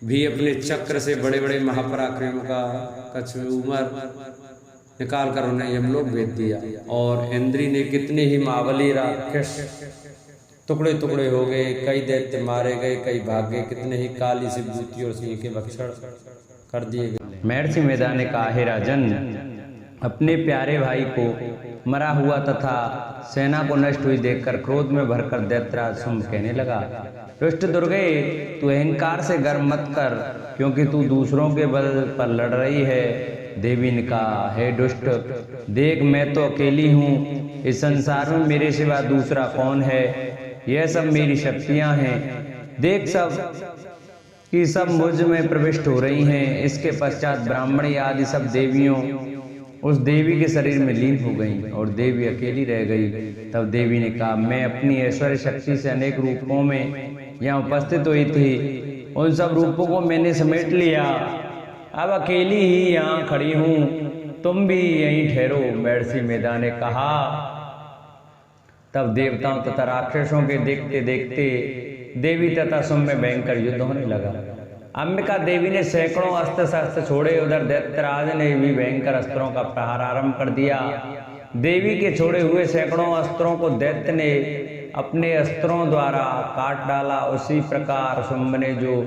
भी अपने चक्र से बड़े बड़े महापराक्रमियों का कछुमर निकाल कर उन्हें यमलोक भेज दिया। और इंद्री ने कितने ही महाबली राक्षस टुकड़े टुकड़े हो गए। कई दैत्य मारे गए, कई भाग गए। कितने ही काली शिवदूती और सिंह के भक्षण कर दिए गए। महर्षि मेधा ने कहा, हे राजन, अपने प्यारे भाई को मरा हुआ तथा सेना को नष्ट हुई देखकर क्रोध में भरकर दैत्यराज शुंभ कहने लगा, दुष्ट दुर्गे, तू अहंकार से गर्व मत कर, क्योंकि तू दूसरों के बल पर लड़ रही है। देवी ने कहा, हे दुष्ट, देख मैं तो अकेली हूँ, इस संसार में मेरे सिवा दूसरा कौन है? यह सब मेरी शक्तियाँ हैं। देख सब मुझ में प्रविष्ट हो रही हैं। इसके पश्चात ब्राह्मणी आदि सब देवियों उस देवी के शरीर में लीन हो गईं और देवी अकेली रह गई। तब देवी ने कहा, मैं अपनी ऐश्वर्य शक्ति से अनेक रूपों में यहाँ उपस्थित हुई थी, उन सब रूपों को मैंने समेट लिया, अब अकेली ही यहाँ खड़ी हूँ, तुम भी यहीं ठहरो। महर्षि मेधा ने कहा। तब देवताओं तथा राक्षसों के देखते देखते देवी तथा शुंभ में भयंकर युद्ध होने लगा। अंबिका देवी ने सैकड़ों अस्त्र शस्त्र छोड़े। उधर दैत्यराज ने भी भयंकर अस्त्रों का प्रहार आरंभ कर दिया। देवी के छोड़े हुए सैकड़ों अस्त्रों को दैत्य ने अपने अस्त्रों द्वारा काट डाला। उसी प्रकार शुंभ ने जो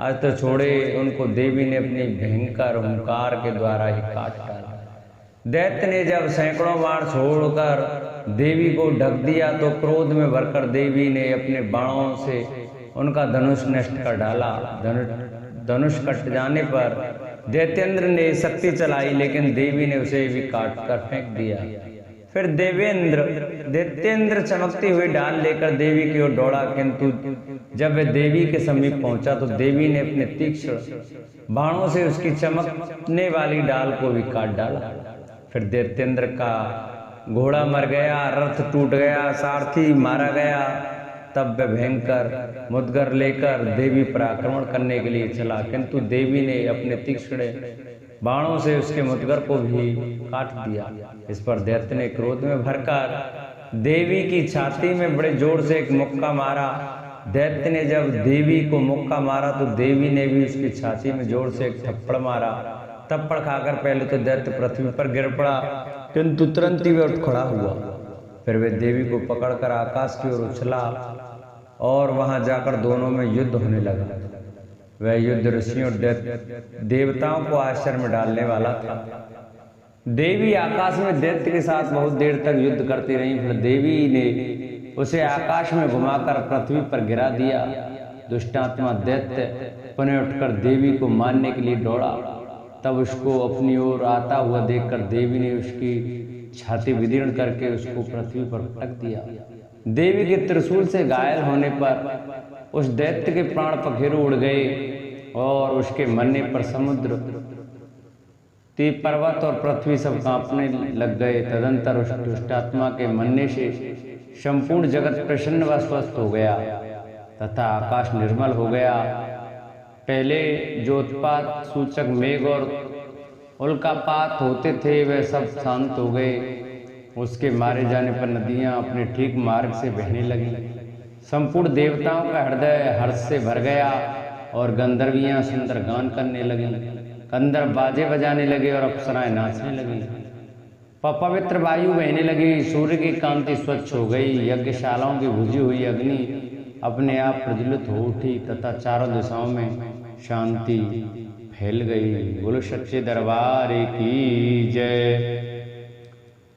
अस्त्र छोड़े उनको देवी ने अपनी भयंकर हुंकार के द्वारा ही काट डाला। दैत्य ने जब सैकड़ों बाण छोड़कर देवी को ढक दिया तो क्रोध में भरकर देवी ने अपने बाणों से उनका धनुष नष्ट कर डाला। धनुष कट जाने पर दैत्येंद्र ने शक्ति चलाई, लेकिन देवी ने उसे भी काट कर फेंक दिया। फिर दैत्येंद्र चमकती हुई ढाल लेकर देवी की ओर दौड़ा, किंतु जब वह देवी के समीप पहुंचा तो देवी ने अपने तीक्ष्ण बाणों से उसकी चमकने वाली डाल को भी काट डाला। फिर दैत्येंद्र का घोड़ा मर गया, रथ टूट गया, सारथी मारा गया। तब वह भयंकर मुद्गर लेकर देवी पर आक्रमण करने के लिए चला, किंतु देवी ने अपने तीक्ष्ण बाणों से उसके मुद्गर को भी काट दिया। इस पर दैत्य ने क्रोध में भरकर देवी की छाती में बड़े जोर से एक मुक्का मारा। दैत्य ने जब देवी को मुक्का मारा तो देवी ने भी उसकी छाती में जोर से एक थप्पड़ मारा। थप्पड़ खाकर पहले तो दैत्य पृथ्वी पर गिर पड़ा, किंतु तुरंत ही वह उठ खड़ा हुआ। फिर वह देवी को पकड़कर आकाश की ओर उछला और वहां जाकर दोनों में युद्ध होने लगा। वह युद्ध ऋषियों देवताओं को आश्चर्य में डालने वाला था। देवी आकाश में दैत्य के साथ बहुत देर तक युद्ध करती रही। फिर देवी ने उसे आकाश में घुमाकर पृथ्वी पर गिरा दिया। दुष्टात्मा दैत्य पुनः उठकर देवी को मारने के लिए दौड़ा। तब उसको अपनी ओर आता हुआ देखकर देवी ने उसकी छाती विदीर्ण करके उसको पृथ्वी पर पटक दिया। देवी के त्रिशूल से घायल होने पर उस दैत्य के प्राण पखेरु उड़ गए और उसके मरने पर समुद्र, पर्वत और पृथ्वी सब कांपने लग गए। तदंतर उस दुष्टात्मा के मरने से संपूर्ण जगत प्रसन्न व स्वस्थ हो गया तथा आकाश निर्मल हो गया। पहले जो उत्पात सूचक मेघ और उल्कापात होते थे वे सब शांत हो गए। उसके मारे जाने पर नदियां अपने ठीक मार्ग से बहने लगी। संपूर्ण देवताओं का हृदय हर्ष से भर गया और गंधर्वियां सुंदर गान करने लगी। गंधर्व बाजे बजाने लगे और अप्सराएं नाचने लगी। पवित्र वायु बहने लगी। सूर्य की कांति स्वच्छ हो गई। यज्ञशालाओं की बुझी हुई अग्नि अपने आप प्रज्वलित हो उठी तथा चारों दिशाओं में शांति फैल गई। बोलो सच्चे दरबार की जय।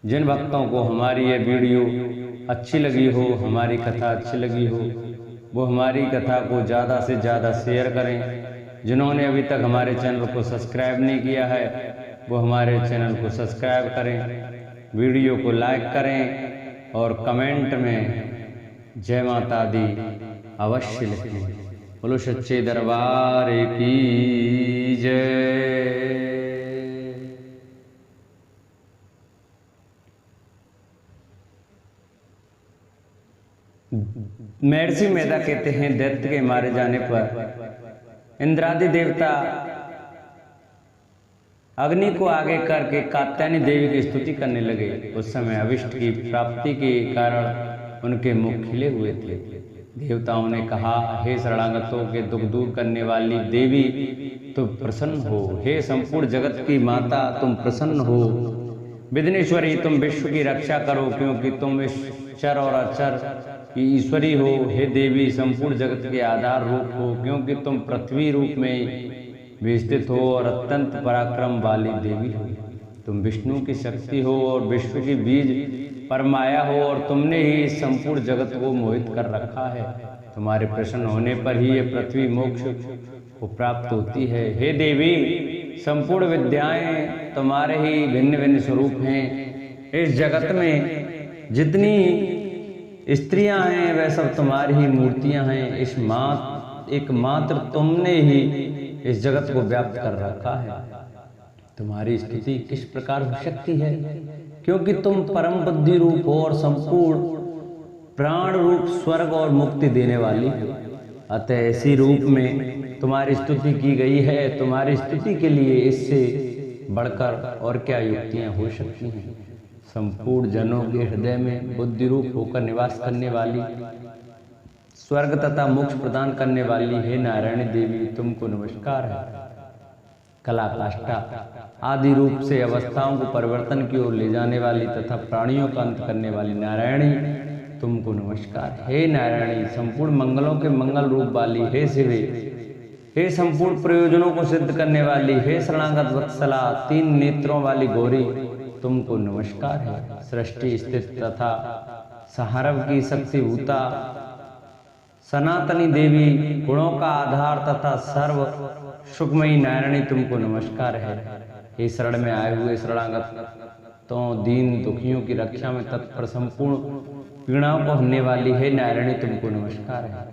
जिन भक्तों को हमारी यह वीडियो अच्छी लगी हो, हमारी कथा अच्छी लगी हो, वो हमारी कथा को ज़्यादा से ज़्यादा शेयर करें। जिन्होंने अभी तक हमारे चैनल को सब्सक्राइब नहीं किया है वो हमारे चैनल को सब्सक्राइब करें, वीडियो को लाइक करें और कमेंट में जय माता दी अवश्य लिखें। बोलो सच्चे दरबार की जय। महर्षि मेधा कहते हैं दैत्य के मारे जाने पर इंद्रादि देवता अग्नि को आगे करके कात्यायनी देवी की स्तुति करने लगे। उस समय अभिष्ट की प्राप्ति के कारण उनके मुख खिले हुए थे। देवताओं ने कहा, हे शरणागतों के दुख दूर करने वाली देवी तुम प्रसन्न हो। हे संपूर्ण जगत की माता तुम प्रसन्न हो। विघ्नेश्वरी तुम विश्व की रक्षा करो, क्योंकि तुम इस चर और अचर की ईश्वरी हो। हे देवी संपूर्ण जगत के आधार रूप हो, क्योंकि तुम पृथ्वी रूप में भी स्थित हो और अत्यंत पराक्रम वाली देवी हो। तुम विष्णु की शक्ति हो और विश्व की बीज परमाया हो और तुमने ही इस संपूर्ण जगत को मोहित कर रखा है। तुम्हारे प्रसन्न होने पर ही ये पृथ्वी मोक्ष को प्राप्त होती है। हे देवी संपूर्ण विद्याएं तुम्हारे ही भिन्न भिन्न स्वरूप हैं। इस जगत में जितनी स्त्रियां हैं वह सब तुम्हारी ही मूर्तियां हैं। एकमात्र तुमने ही इस जगत को व्याप्त कर रखा है। तुम्हारी स्थिति किस प्रकार हो सकती है, क्योंकि तुम परम बुद्धि रूप हो और संपूर्ण प्राण रूप स्वर्ग और मुक्ति देने वाली हो। अतः ऐसी रूप में तुम्हारी स्तुति की गई है। तुम्हारी स्तुति के लिए इससे बढ़कर और क्या युक्तियां हो सकती हैं। संपूर्ण जनों के हृदय में बुद्धि रूप होकर निवास करने वाली, स्वर्ग तथा मोक्ष प्रदान करने वाली हे नारायणी देवी तुमको नमस्कार है। कला काष्ठा आदि रूप से अवस्थाओं को परिवर्तन की ओर ले जाने वाली तथा प्राणियों का अंत करने वाली नारायणी तुमको नमस्कार। हे नारायणी संपूर्ण मंगलों के मंगल रूप वाली हे शिवे, हे संपूर्ण प्रयोजनों को सिद्ध करने वाली हे शरणागत वत्सला तीन नेत्रों वाली गौरी तुमको नमस्कार है। सृष्टि स्थित तथा सहारव की शक्तिभूता सनातनी देवी गुणों का आधार तथा सर्व सुखमयी नारायणी तुमको नमस्कार है। हे शरण में आए हुए शरणागत भक्तों दीन दुखियों की रक्षा में तत्पर संपूर्ण पीड़ाओं को हरने वाली हे नारायणी तुमको नमस्कार है।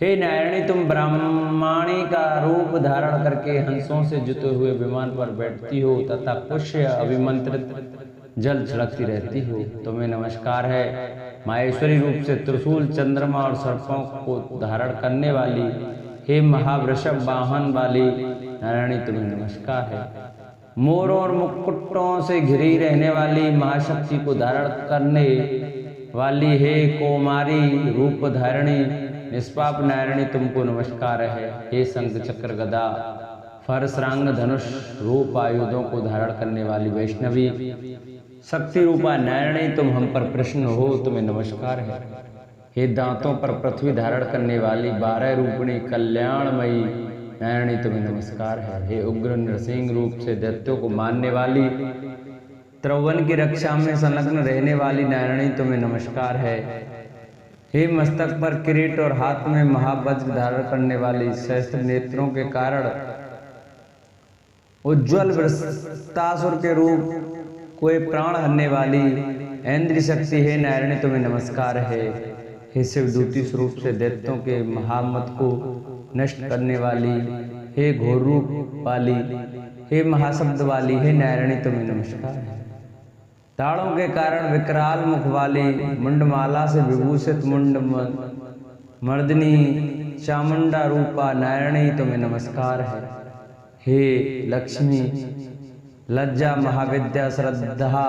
हे नारायणी तुम ब्राह्मणी का रूप धारण करके हंसों से जुते हुए विमान पर बैठती हो तथा पुष्य अभिमंत्रित जल छिड़कती रहती हो, तुम्हें नमस्कार है। माहेश्वरी रूप से त्रिशूल चंद्रमा और सर्पों को धारण करने वाली हे महावृषभ वाहन वाली नारायणी तुम्हें नमस्कार है। मोरों और मुकुटों से घिरी रहने वाली महाशक्ति को धारण करने वाली हे कौमारी रूप धारिणी निष्पाप नारायणी तुमको नमस्कार है। हे शंख चक्र गदा फरसरांग धनुष रूप आयुधों को धारण करने वाली वैष्णवी शक्ति रूपा नारायणी तुम हम पर प्रसन्न हो, तुम्हें नमस्कार है। हे दांतों पर पृथ्वी धारण करने वाली 12 रूपिणी कल्याणमयी नारायणी तुम्हें नमस्कार है। हे उग्र नृसिंह रूप से दैत्यों को मारने वाली त्रिभुवन की रक्षा में संलग्न रहने वाली नारायणी तुम्हें नमस्कार है। हे मस्तक पर किरीट और हाथ में महावज्र धारण करने वाली सहस्त्र नेत्रों के कारण उज्ज्वल वृत्तासुर के रूप कोई प्राण हरने वाली इंद्रिय शक्ति है नारायणी तुम्हें नमस्कार है। हे शिवदूती स्वरूप से दैत्यों के महामत को नष्ट करने वाली हे घोर रूप वाली हे महाशब्द वाली हे नारायणी तुम्हें नमस्कार है। ताड़ों के कारण विकराल मुख वाली मुंडमाला से विभूषित मुंड मर्दिनी चामुंडा रूपा नारायणी तुम्हें नमस्कार है। हे लक्ष्मी लज्जा महाविद्या श्रद्धा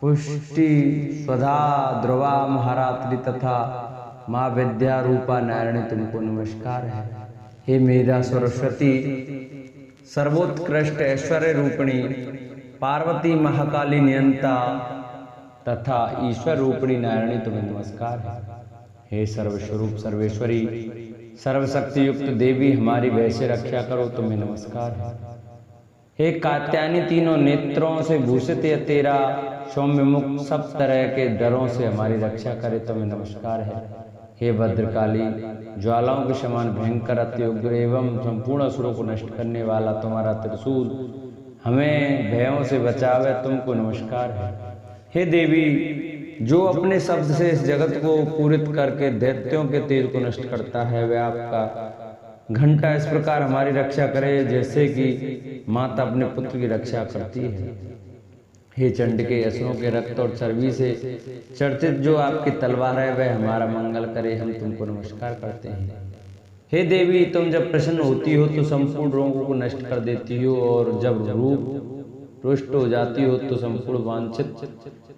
पुष्टि स्वधा ध्रुवा महारात्रि तथा माँ विद्या रूपा नारायणी तुमको नमस्कार है। हे मेधा सरस्वती सर्वोत्कृष्ट ऐश्वर्य रूपिणी पार्वती महाकाली नियंता तथा ईश्वर रूपिणी नारायणी तुम्हें नमस्कार है। हे सर्वस्वरूप सर्वेश्वरी सर्वशक्ति युक्त देवी हमारी वैसे रक्षा करो, तुम्हें नमस्कार है। हे कात्यायनी तीनों नेत्रों से भूषित ये तेरा सौम्य मुख सब तरह के डरों से हमारी रक्षा करे, तुम्हें नमस्कार है। हे भद्रकाली ज्वालाओं के समान भयंकर अति उग्र एवं संपूर्ण असुरों को नष्ट करने वाला तुम्हारा त्रिशूल हमें भयों से बचावे, तुमको नमस्कार है। हे देवी जो अपने शब्द से इस जगत को पूरित करके दैत्यों के तेज को नष्ट करता है, वह आपका घंटा इस प्रकार हमारी रक्षा करे जैसे कि माता अपने पुत्र की रक्षा करती है। हे चंड के असुरों के रक्त और चर्बी से चर्चित जो आपकी तलवार है वह हमारा मंगल करे, हम तुमको नमस्कार करते हैं। हे देवी तुम जब प्रसन्न होती हो तो संपूर्ण रोगों को नष्ट कर देती हो और जब रूप रुष्ट हो जाती हो तो संपूर्ण वांछित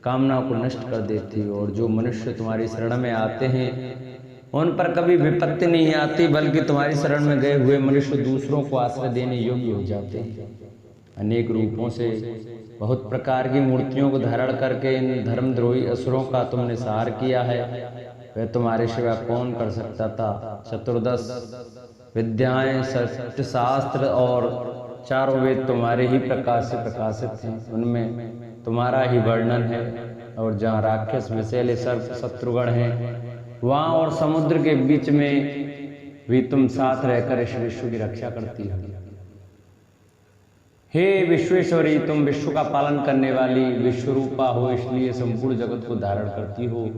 कामनाओं को नष्ट कर देती हो। और जो मनुष्य तुम्हारी शरण में आते हैं उन पर कभी विपत्ति नहीं आती, बल्कि तुम्हारी शरण में गए हुए मनुष्य दूसरों को आश्रय देने योग्य हो जाते हैं। अनेक रूपों से बहुत प्रकार की मूर्तियों को धारण करके इन धर्मद्रोही असुरों का तुमने संहार किया है, वह तुम्हारे सिवा कौन कर सकता था। चतुर्दश विद्याएं सष्ट शास्त्र और चारों वेद तुम्हारे ही प्रकाश से प्रकाशित हैं, उनमें तुम्हारा ही वर्णन है। और जहाँ राक्षस विषैले सर्प शत्रुगण हैं वहाँ और समुद्र के बीच में भी तुम साथ रहकर इस विश्व की रक्षा करती हो। हे विश्वेश्वरी तुम विश्व का पालन करने वाली विश्वरूपा हो, इसलिए संपूर्ण जगत को धारण करती हो,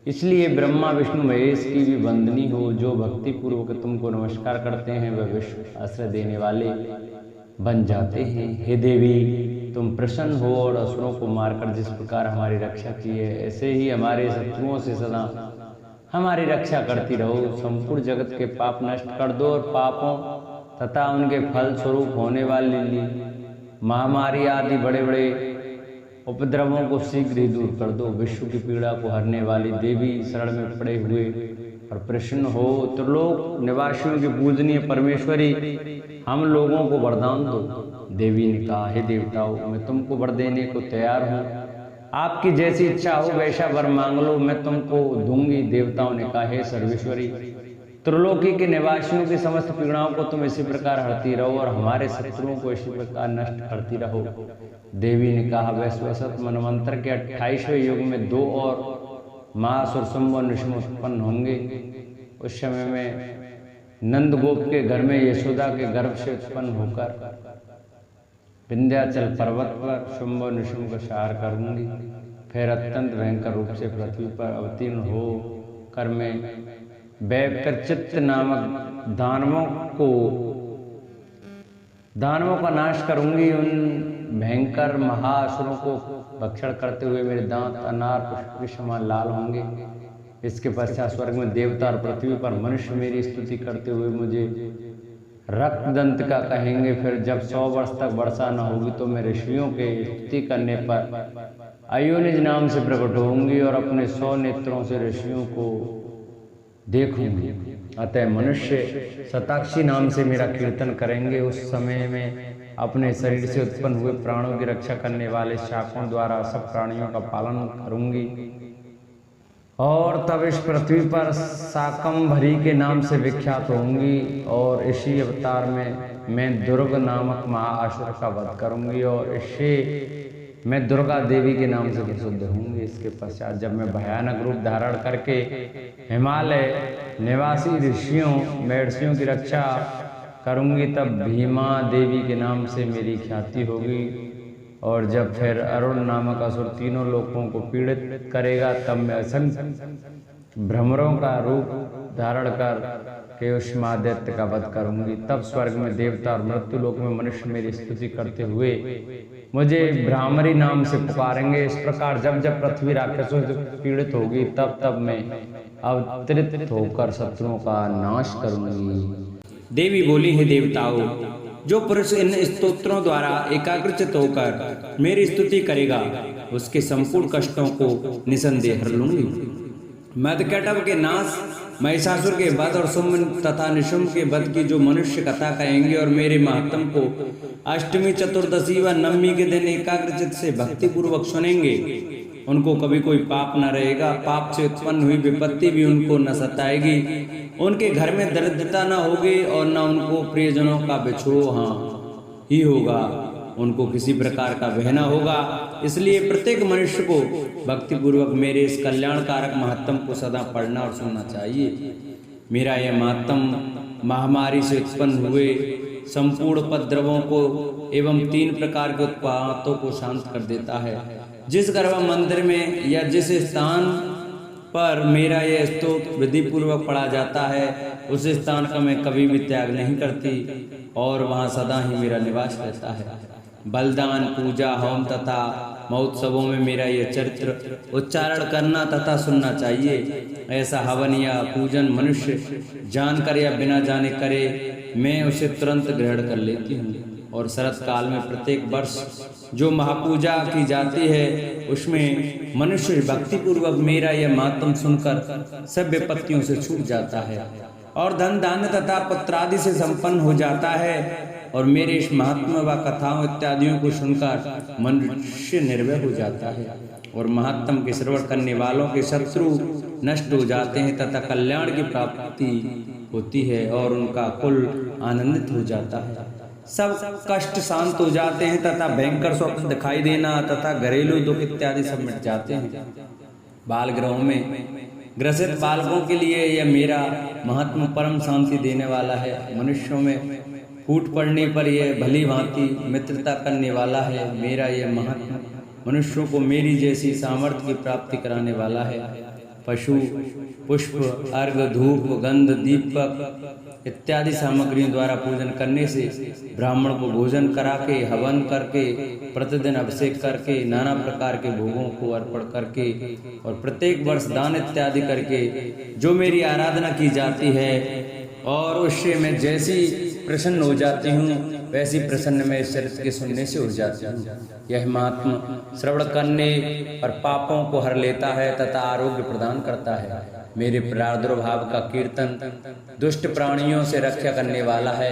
इसलिए ब्रह्मा विष्णु महेश की भी वंदनी हो। जो भक्ति पूर्वक तुमको नमस्कार करते हैं वह विश्व आश्रय देने वाले बन जाते हैं। हे देवी तुम प्रसन्न हो और असुरों को मारकर जिस प्रकार हमारी रक्षा की है, ऐसे ही हमारे शत्रुओं से सदा हमारी रक्षा करती रहो। संपूर्ण जगत के पाप नष्ट कर दो और पापों तथा उनके फल स्वरूप होने वाली महामारी आदि बड़े बड़े उपद्रवों को शीघ्र ही दूर कर दो। विश्व की पीड़ा को हरने वाली देवी शरण में पड़े हुए और प्रसन्न हो। त्रिलोक निवासियों की पूजनीय परमेश्वरी हम लोगों को वरदान दो। देवी ने कहा, हे देवताओं मैं तुमको वर देने को तैयार हूँ, आपकी जैसी इच्छा हो वैसा वर मांग लो, मैं तुमको दूंगी। देवताओं ने कहा, हे सर्वेश्वरी त्रिलोकी के निवासियों की समस्त पीड़ाओं को तुम इसी प्रकार हरती रहो और हमारे शत्रुओं को इसी प्रकार नष्ट करती रहो। देवी ने कहा, वैश्वसत मनवंतर के 28वें युग में 2 और महासुरसंभ नृसिंह उत्पन्न होंगे। उस समय में नंद गोप के घर में यशोदा के गर्भ से उत्पन्न होकर विंध्याचल पर्वत पर शुंभ और निशुंभ का संहार करूंगी। फिर अत्यंत भयंकर रूप से पृथ्वी पर अवतीर्ण हो कर मैं वैकचित्त नामक दानवों का नाश करूंगी। उन भयंकर महाअसुरों को भक्षण करते हुए मेरे दांत अनार पुष्प के समान लाल होंगे। इसके पश्चात स्वर्ग में देवता और पृथ्वी पर मनुष्य मेरी स्तुति करते हुए मुझे रक्तदंत का कहेंगे। फिर जब 100 वर्ष तक वर्षा न होगी तो मैं ऋषियों के स्तुति करने पर अयोनिज नाम से प्रकट होंगी और अपने 100 नेत्रों से ऋषियों को देखूंगी। अतः मनुष्य शताक्षी नाम से मेरा कीर्तन करेंगे। उस समय में अपने शरीर से उत्पन्न हुए प्राणों की रक्षा करने वाले शाकों द्वारा सब प्राणियों का पालन करूंगी और तब इस पृथ्वी पर शाकंभरी के नाम से विख्यात होंगी। और इसी अवतार में मैं दुर्ग नामक महाअसुर का वध करूंगी और इससे मैं दुर्गा देवी के नाम से प्रसिद्ध होंगी। इसके पश्चात जब मैं भयानक रूप धारण करके हिमालय निवासी ऋषियों महर्षियों की रक्षा करूंगी तब भीमा देवी के नाम से मेरी ख्याति होगी। और जब फिर अरुण नामक असुर तीनों लोगों को पीड़ित करेगा तब मैं असंख्य भ्रमरों का रूप धारण कर के उष्मादित्य का वध करूंगी। तब स्वर्ग में देवता और मृत्यु लोक में मनुष्य मेरी स्तुति करते हुए मुझे भ्रामरी नाम से पुकारेंगे। इस प्रकार जब जब पृथ्वी राक्षसों से पीड़ित होगी तब तब मैं अवतरित होकर शत्रुओं का नाश करूंगी। देवी बोली, है देवताओं, जो पुरुष इन स्तोत्रों द्वारा एकाग्रचित होकर मेरी स्तुति करेगा उसके संपूर्ण कष्टों को निसंदेह हर लूंगी। मधुकैटभ के नाश, महिषासुर के वध और शुंभ तथा निशुंभ के वध की जो मनुष्य कथा कहेंगे और मेरे महात्म को अष्टमी, चतुर्दशी व नवमी के दिन एकाग्रचित से भक्ति पूर्वक सुनेंगे उनको कभी कोई पाप न रहेगा। पाप से उत्पन्न हुई विपत्ति भी उनको न सताएगी। उनके घर में दरिद्रता न होगी और न उनको प्रियजनों का बिछोह ही होगा। उनको किसी प्रकार का वह न होगा। इसलिए प्रत्येक मनुष्य को भक्ति पूर्वक मेरे इस कल्याणकारक महात्म को सदा पढ़ना और सुनना चाहिए। मेरा यह महात्म महामारी से उत्पन्न हुए संपूर्ण उपद्रवों को एवं 3 प्रकार के उत्पातों को शांत कर देता है। जिस गर्भ मंदिर में या जिस स्थान पर मेरा यह स्तोत्र विधि पूर्वक पढ़ा जाता है उस स्थान का मैं कभी भी त्याग नहीं करती और वहाँ सदा ही मेरा निवास रहता है। बलिदान, पूजा, होम तथा महोत्सवों में मेरा यह चरित्र उच्चारण करना तथा सुनना चाहिए। ऐसा हवन या पूजन मनुष्य जानकर या बिना जाने करे मैं उसे तुरंत ग्रहण कर लेती हूँ। और शरत काल में प्रत्येक वर्ष जो महापूजा की जाती है उसमें मनुष्य भक्ति पूर्वक मेरा यह महात्म सुनकर सब विपत्तियों से छूट जाता है और धन धान्य तथा पुत्रादि से संपन्न हो जाता है। और मेरे इस महात्मा व कथाओं इत्यादियों को सुनकर मनुष्य निर्भय हो जाता है और महात्म के श्रवण करने वालों के शत्रु नष्ट हो जाते हैं तथा कल्याण की प्राप्ति होती है और उनका कुल आनंदित हो जाता है। सब कष्ट शांत हो जाते हैं तथा भयंकर स्वप्न दिखाई देना तथा घरेलू दुख इत्यादि सब मिट जाते हैं। बाल गृहों में ग्रसित बालकों के लिए यह मेरा महात्मा परम शांति देने वाला है। मनुष्यों में फूट पड़ने पर यह भली भांति मित्रता करने वाला है। मेरा यह महात्मा मनुष्यों को मेरी जैसी सामर्थ्य की प्राप्ति कराने वाला है। पशु, पुष्प, अर्घ, धूप, गंध, दीपक इत्यादि सामग्रियों द्वारा पूजन करने से ब्राह्मण को भोजन करा के, हवन करके, प्रतिदिन अभिषेक करके, नाना प्रकार के भोगों को अर्पण करके और प्रत्येक वर्ष दान इत्यादि करके जो मेरी आराधना की जाती है और उससे मैं जैसी प्रसन्न हो जाती हूँ वैसी प्रसन्न मैं इस चरित्र के सुनने से हो जाती हूँ। यह महात्मा श्रवण करने पर पापों को हर लेता है तथा आरोग्य प्रदान करता है। मेरे प्रादुर्भाव का कीर्तन दुष्ट प्राणियों से रक्षा करने वाला है।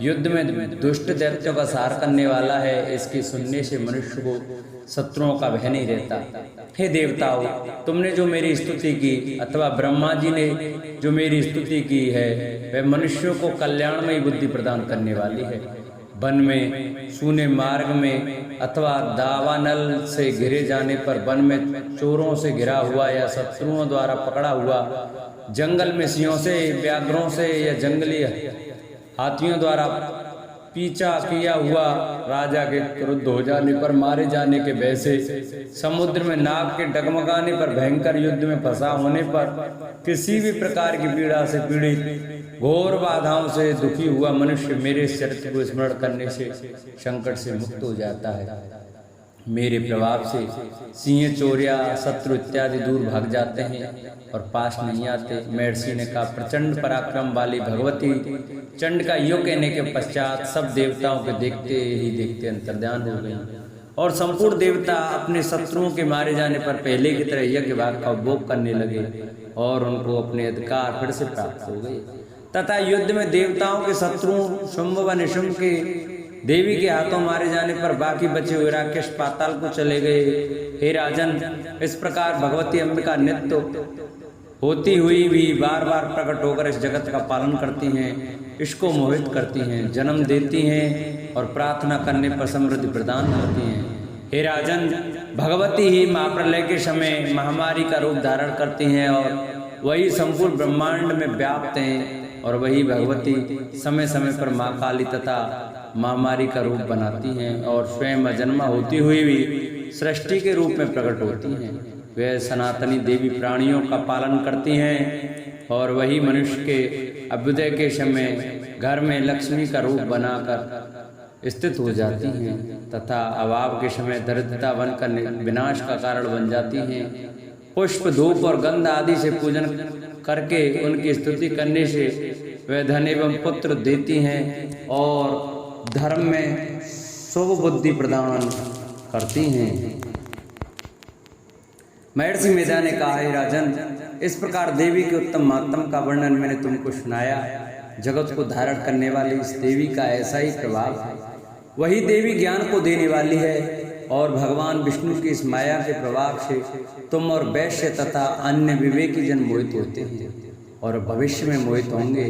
युद्ध में दुष्ट दैत्यों का संहार करने वाला है। इसके सुनने से मनुष्य को शत्रुओं का भय नहीं रहता। हे देवताओं, तुमने जो मेरी स्तुति की अथवा ब्रह्मा जी ने जो मेरी स्तुति की है वह मनुष्यों को कल्याणमयी बुद्धि प्रदान करने वाली है। वन में, सूने मार्ग में अथवा दावानल से घिरे जाने पर, वन में चोरों से घिरा हुआ या शत्रुओं द्वारा पकड़ा हुआ, जंगल में सिंहों से, व्याघ्रों से या जंगली हाथियों द्वारा पीछा किया हुआ राजा के क्रुद्ध हो जाने पर, मारे जाने के भय से, समुद्र में नाग के डगमगाने पर, भयंकर युद्ध में फंसा होने पर, किसी भी प्रकार की पीड़ा से पीड़ित, घोर बाधाओं से दुखी हुआ मनुष्य मेरे चरित्र को स्मरण करने से संकट से मुक्त हो जाता है। मेरे प्रभाव से सिंह, चोरिया, शत्रु इत्यादि दूर भाग जाते हैं और पास नहीं आते। महर्षि ने कहा, प्रचंड पराक्रम वाली भगवती चंड का यो कहने के पश्चात सब देवताओं के देखते ही देखते अंतर्ध्यान हो गए और संपूर्ण देवता अपने शत्रुओं के मारे जाने पर पहले की तरह यज्ञ भाग का उपभोग करने लगे और उनको अपने अधिकार फिर से प्राप्त हो गए। तथा युद्ध में देवताओं के शत्रुओं शुंभ व निशुंभ के देवी के हाथों मारे जाने पर बाकी बचे हुए राक्षस पाताल को चले गए। हे राजन, इस प्रकार भगवती अंबिका नित्य होती हुई भी बार बार प्रकट होकर इस जगत का पालन करती हैं, इसको मोहित करती हैं, जन्म देती हैं और प्रार्थना करने पर समृद्धि प्रदान करती हैं। हे राजन, भगवती ही महाप्रलय के समय महामारी का रूप धारण करती हैं और वही संपूर्ण ब्रह्मांड में व्याप्त हैं और वही भगवती समय समय पर माँ काली तथा महामारी का रूप बनाती हैं और स्वयं अजन्मा होती हुई भी सृष्टि के रूप में प्रकट होती हैं। वे सनातनी देवी प्राणियों का पालन करती हैं और वही मनुष्य के अभ्युदय के समय घर में लक्ष्मी का रूप बनाकर स्थित हो जाती हैं तथा अभाव के समय दरिद्रता बनकर विनाश का कारण बन जाती हैं। पुष्प, धूप और गंध आदि से पूजन करके उनकी स्तुति करने से वे धन एवं पुत्र देती हैं और धर्म में शुभ बुद्धि प्रदान करती हैं। महर्षि मेधा ने कहा, हे राजन, इस प्रकार देवी के उत्तम महात्म का वर्णन मैंने तुमको सुनाया। जगत को धारण करने वाली इस देवी का ऐसा ही प्रभाव है। वही देवी ज्ञान को देने वाली है और भगवान विष्णु की इस माया के प्रभाव से तुम और वैश्य तथा अन्य विवेकी जन मोहित होते हैं और भविष्य में मोहित होंगे।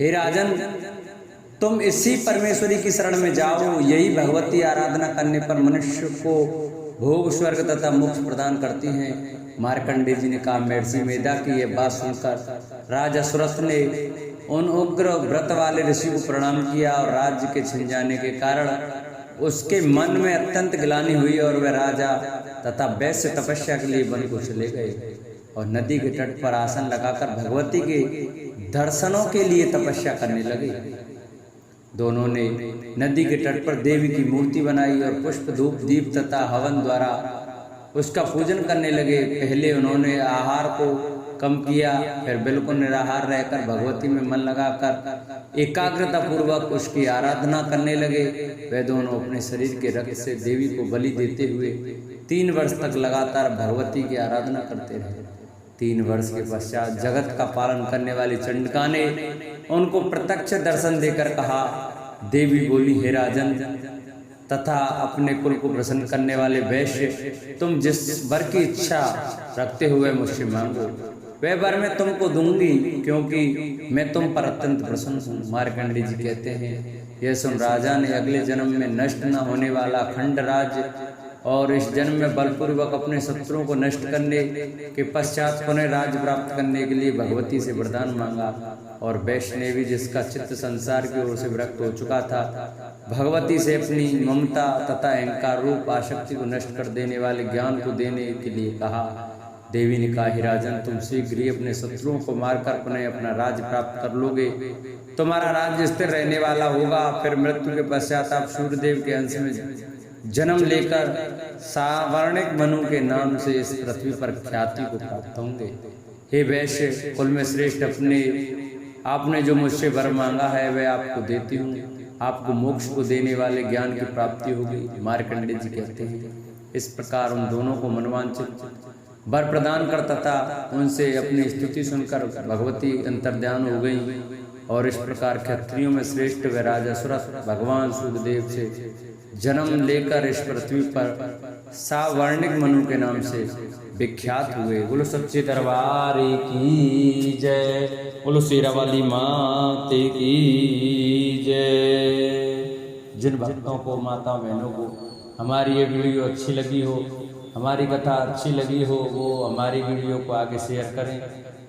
हे राजन, तुम इसी परमेश्वरी की शरण में जाओ। यही भगवती आराधना करने पर मनुष्य को भोग, स्वर्ग तथा मोक्ष प्रदान करती हैं। मार्कंडेय जी ने कहा, महर्षि मेधा की यह बात सुनकर राजा सुरथ ने उन उग्र व्रत वाले ऋषि को प्रणाम किया और राज्य के छिन जाने के कारण उसके मन में अत्यंत ग्लानि हुई और वह राजा तथा वैश्य तपस्या के लिए वन को चले गए और नदी के तट पर आसन लगाकर भगवती के दर्शनों के लिए तपस्या करने लगे। दोनों ने नदी के तट पर देवी की मूर्ति बनाई और पुष्प, धूप, दीप तथा हवन द्वारा उसका पूजन करने लगे। पहले उन्होंने आहार को कम किया, फिर बिल्कुल निराहार रहकर भगवती में मन लगाकर एकाग्रता पूर्वक उसकी आराधना करने लगे। वे दोनों अपने शरीर के रक्त से देवी को बलि देते हुए 3 वर्ष तक लगातार भगवती की आराधना करते रहे। 3 वर्ष के पश्चात जगत का पालन करने वाली चंडिका ने उनको प्रत्यक्ष दर्शन देकर कहा, देवी बोली, हे राजन तथा अपने कुल को प्रसन्न करने वाले वैश्य, तुम जिस वर की इच्छा रखते हुए मुझसे मांगो, वह वर मैं तुमको दूंगी, क्योंकि मैं तुम पर अत्यंत प्रसन्न हूँ। मार्कंडेय जी कहते हैं, यह सुन राजा ने अगले जन्म में नष्ट न होने वाला खंड राज्य और इस जन्म में बलपूर्वक अपने शत्रुओं को नष्ट करने के पश्चात पुनः राज्य प्राप्त करने के लिए भगवती से वरदान मांगा। और वैश्य ने भी, जिसका चित्त संसार की ओर से विरक्त हो चुका था, भगवती से अपनी ममता तथा अहंकार रूप आसक्ति को नष्ट कर देने वाले ज्ञान को देने के लिए कहा। देवी ने कहा, हे राजन, तुम शीघ्र ही अपने शत्रुओं को मारकर पुनः अपना राज्य प्राप्त कर लोगे। तुम्हारा राज्य स्थिर रहने वाला होगा। फिर मृत्यु के पश्चात आप सूर्यदेव के अंश में जन्म लेकर सावर्णिक मनु के नाम से इस पृथ्वी पर ख्याति को प्राप्त होंगे। हे वैश्य कुल में श्रेष्ठ, आपने जो मुझसे वर मांगा है वह आपको देती हूँ। आपको मोक्ष को देने वाले ज्ञान की प्राप्ति होगी। मार्कंडेय जी कहते हैं, इस प्रकार उन दोनों को मनवांचित वर प्रदान कर तथा उनसे अपनी स्तुति सुनकर भगवती अंतर्ध्यान हो गई। और इस प्रकार क्षत्रियों में श्रेष्ठ व राजा सुरथ भगवान सूर्यदेव से जन्म लेकर इस पृथ्वी पर सावर्णिक मनु के नाम से विख्यात हुए। बोलो सच्चे दरबार की जय, बोलो शेरा वाली माते की जय। जिन भक्तों को, माता बहनों को हमारी ये वीडियो अच्छी लगी हो, हमारी कथा अच्छी लगी हो, वो हमारी वीडियो को आगे शेयर करें,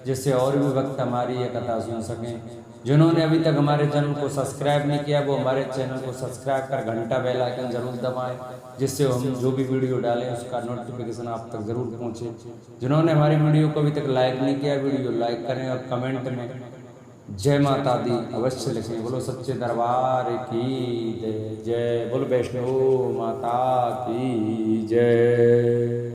जिससे और भी भक्त हमारी ये कथा सुन सकें। जिन्होंने अभी तक हमारे चैनल को सब्सक्राइब नहीं किया वो हमारे चैनल को सब्सक्राइब कर घंटा बेल आइकन जरूर दबाएं, जिससे हम जो भी वीडियो डालें उसका नोटिफिकेशन आप तक जरूर पहुंचे। जिन्होंने हमारी वीडियो को अभी तक लाइक नहीं किया वीडियो लाइक करें और कमेंट में जय माता दी अवश्य लिखें। बोलो सच्चे दरबार की जय, जय बोलो वैष्णो माता की जय।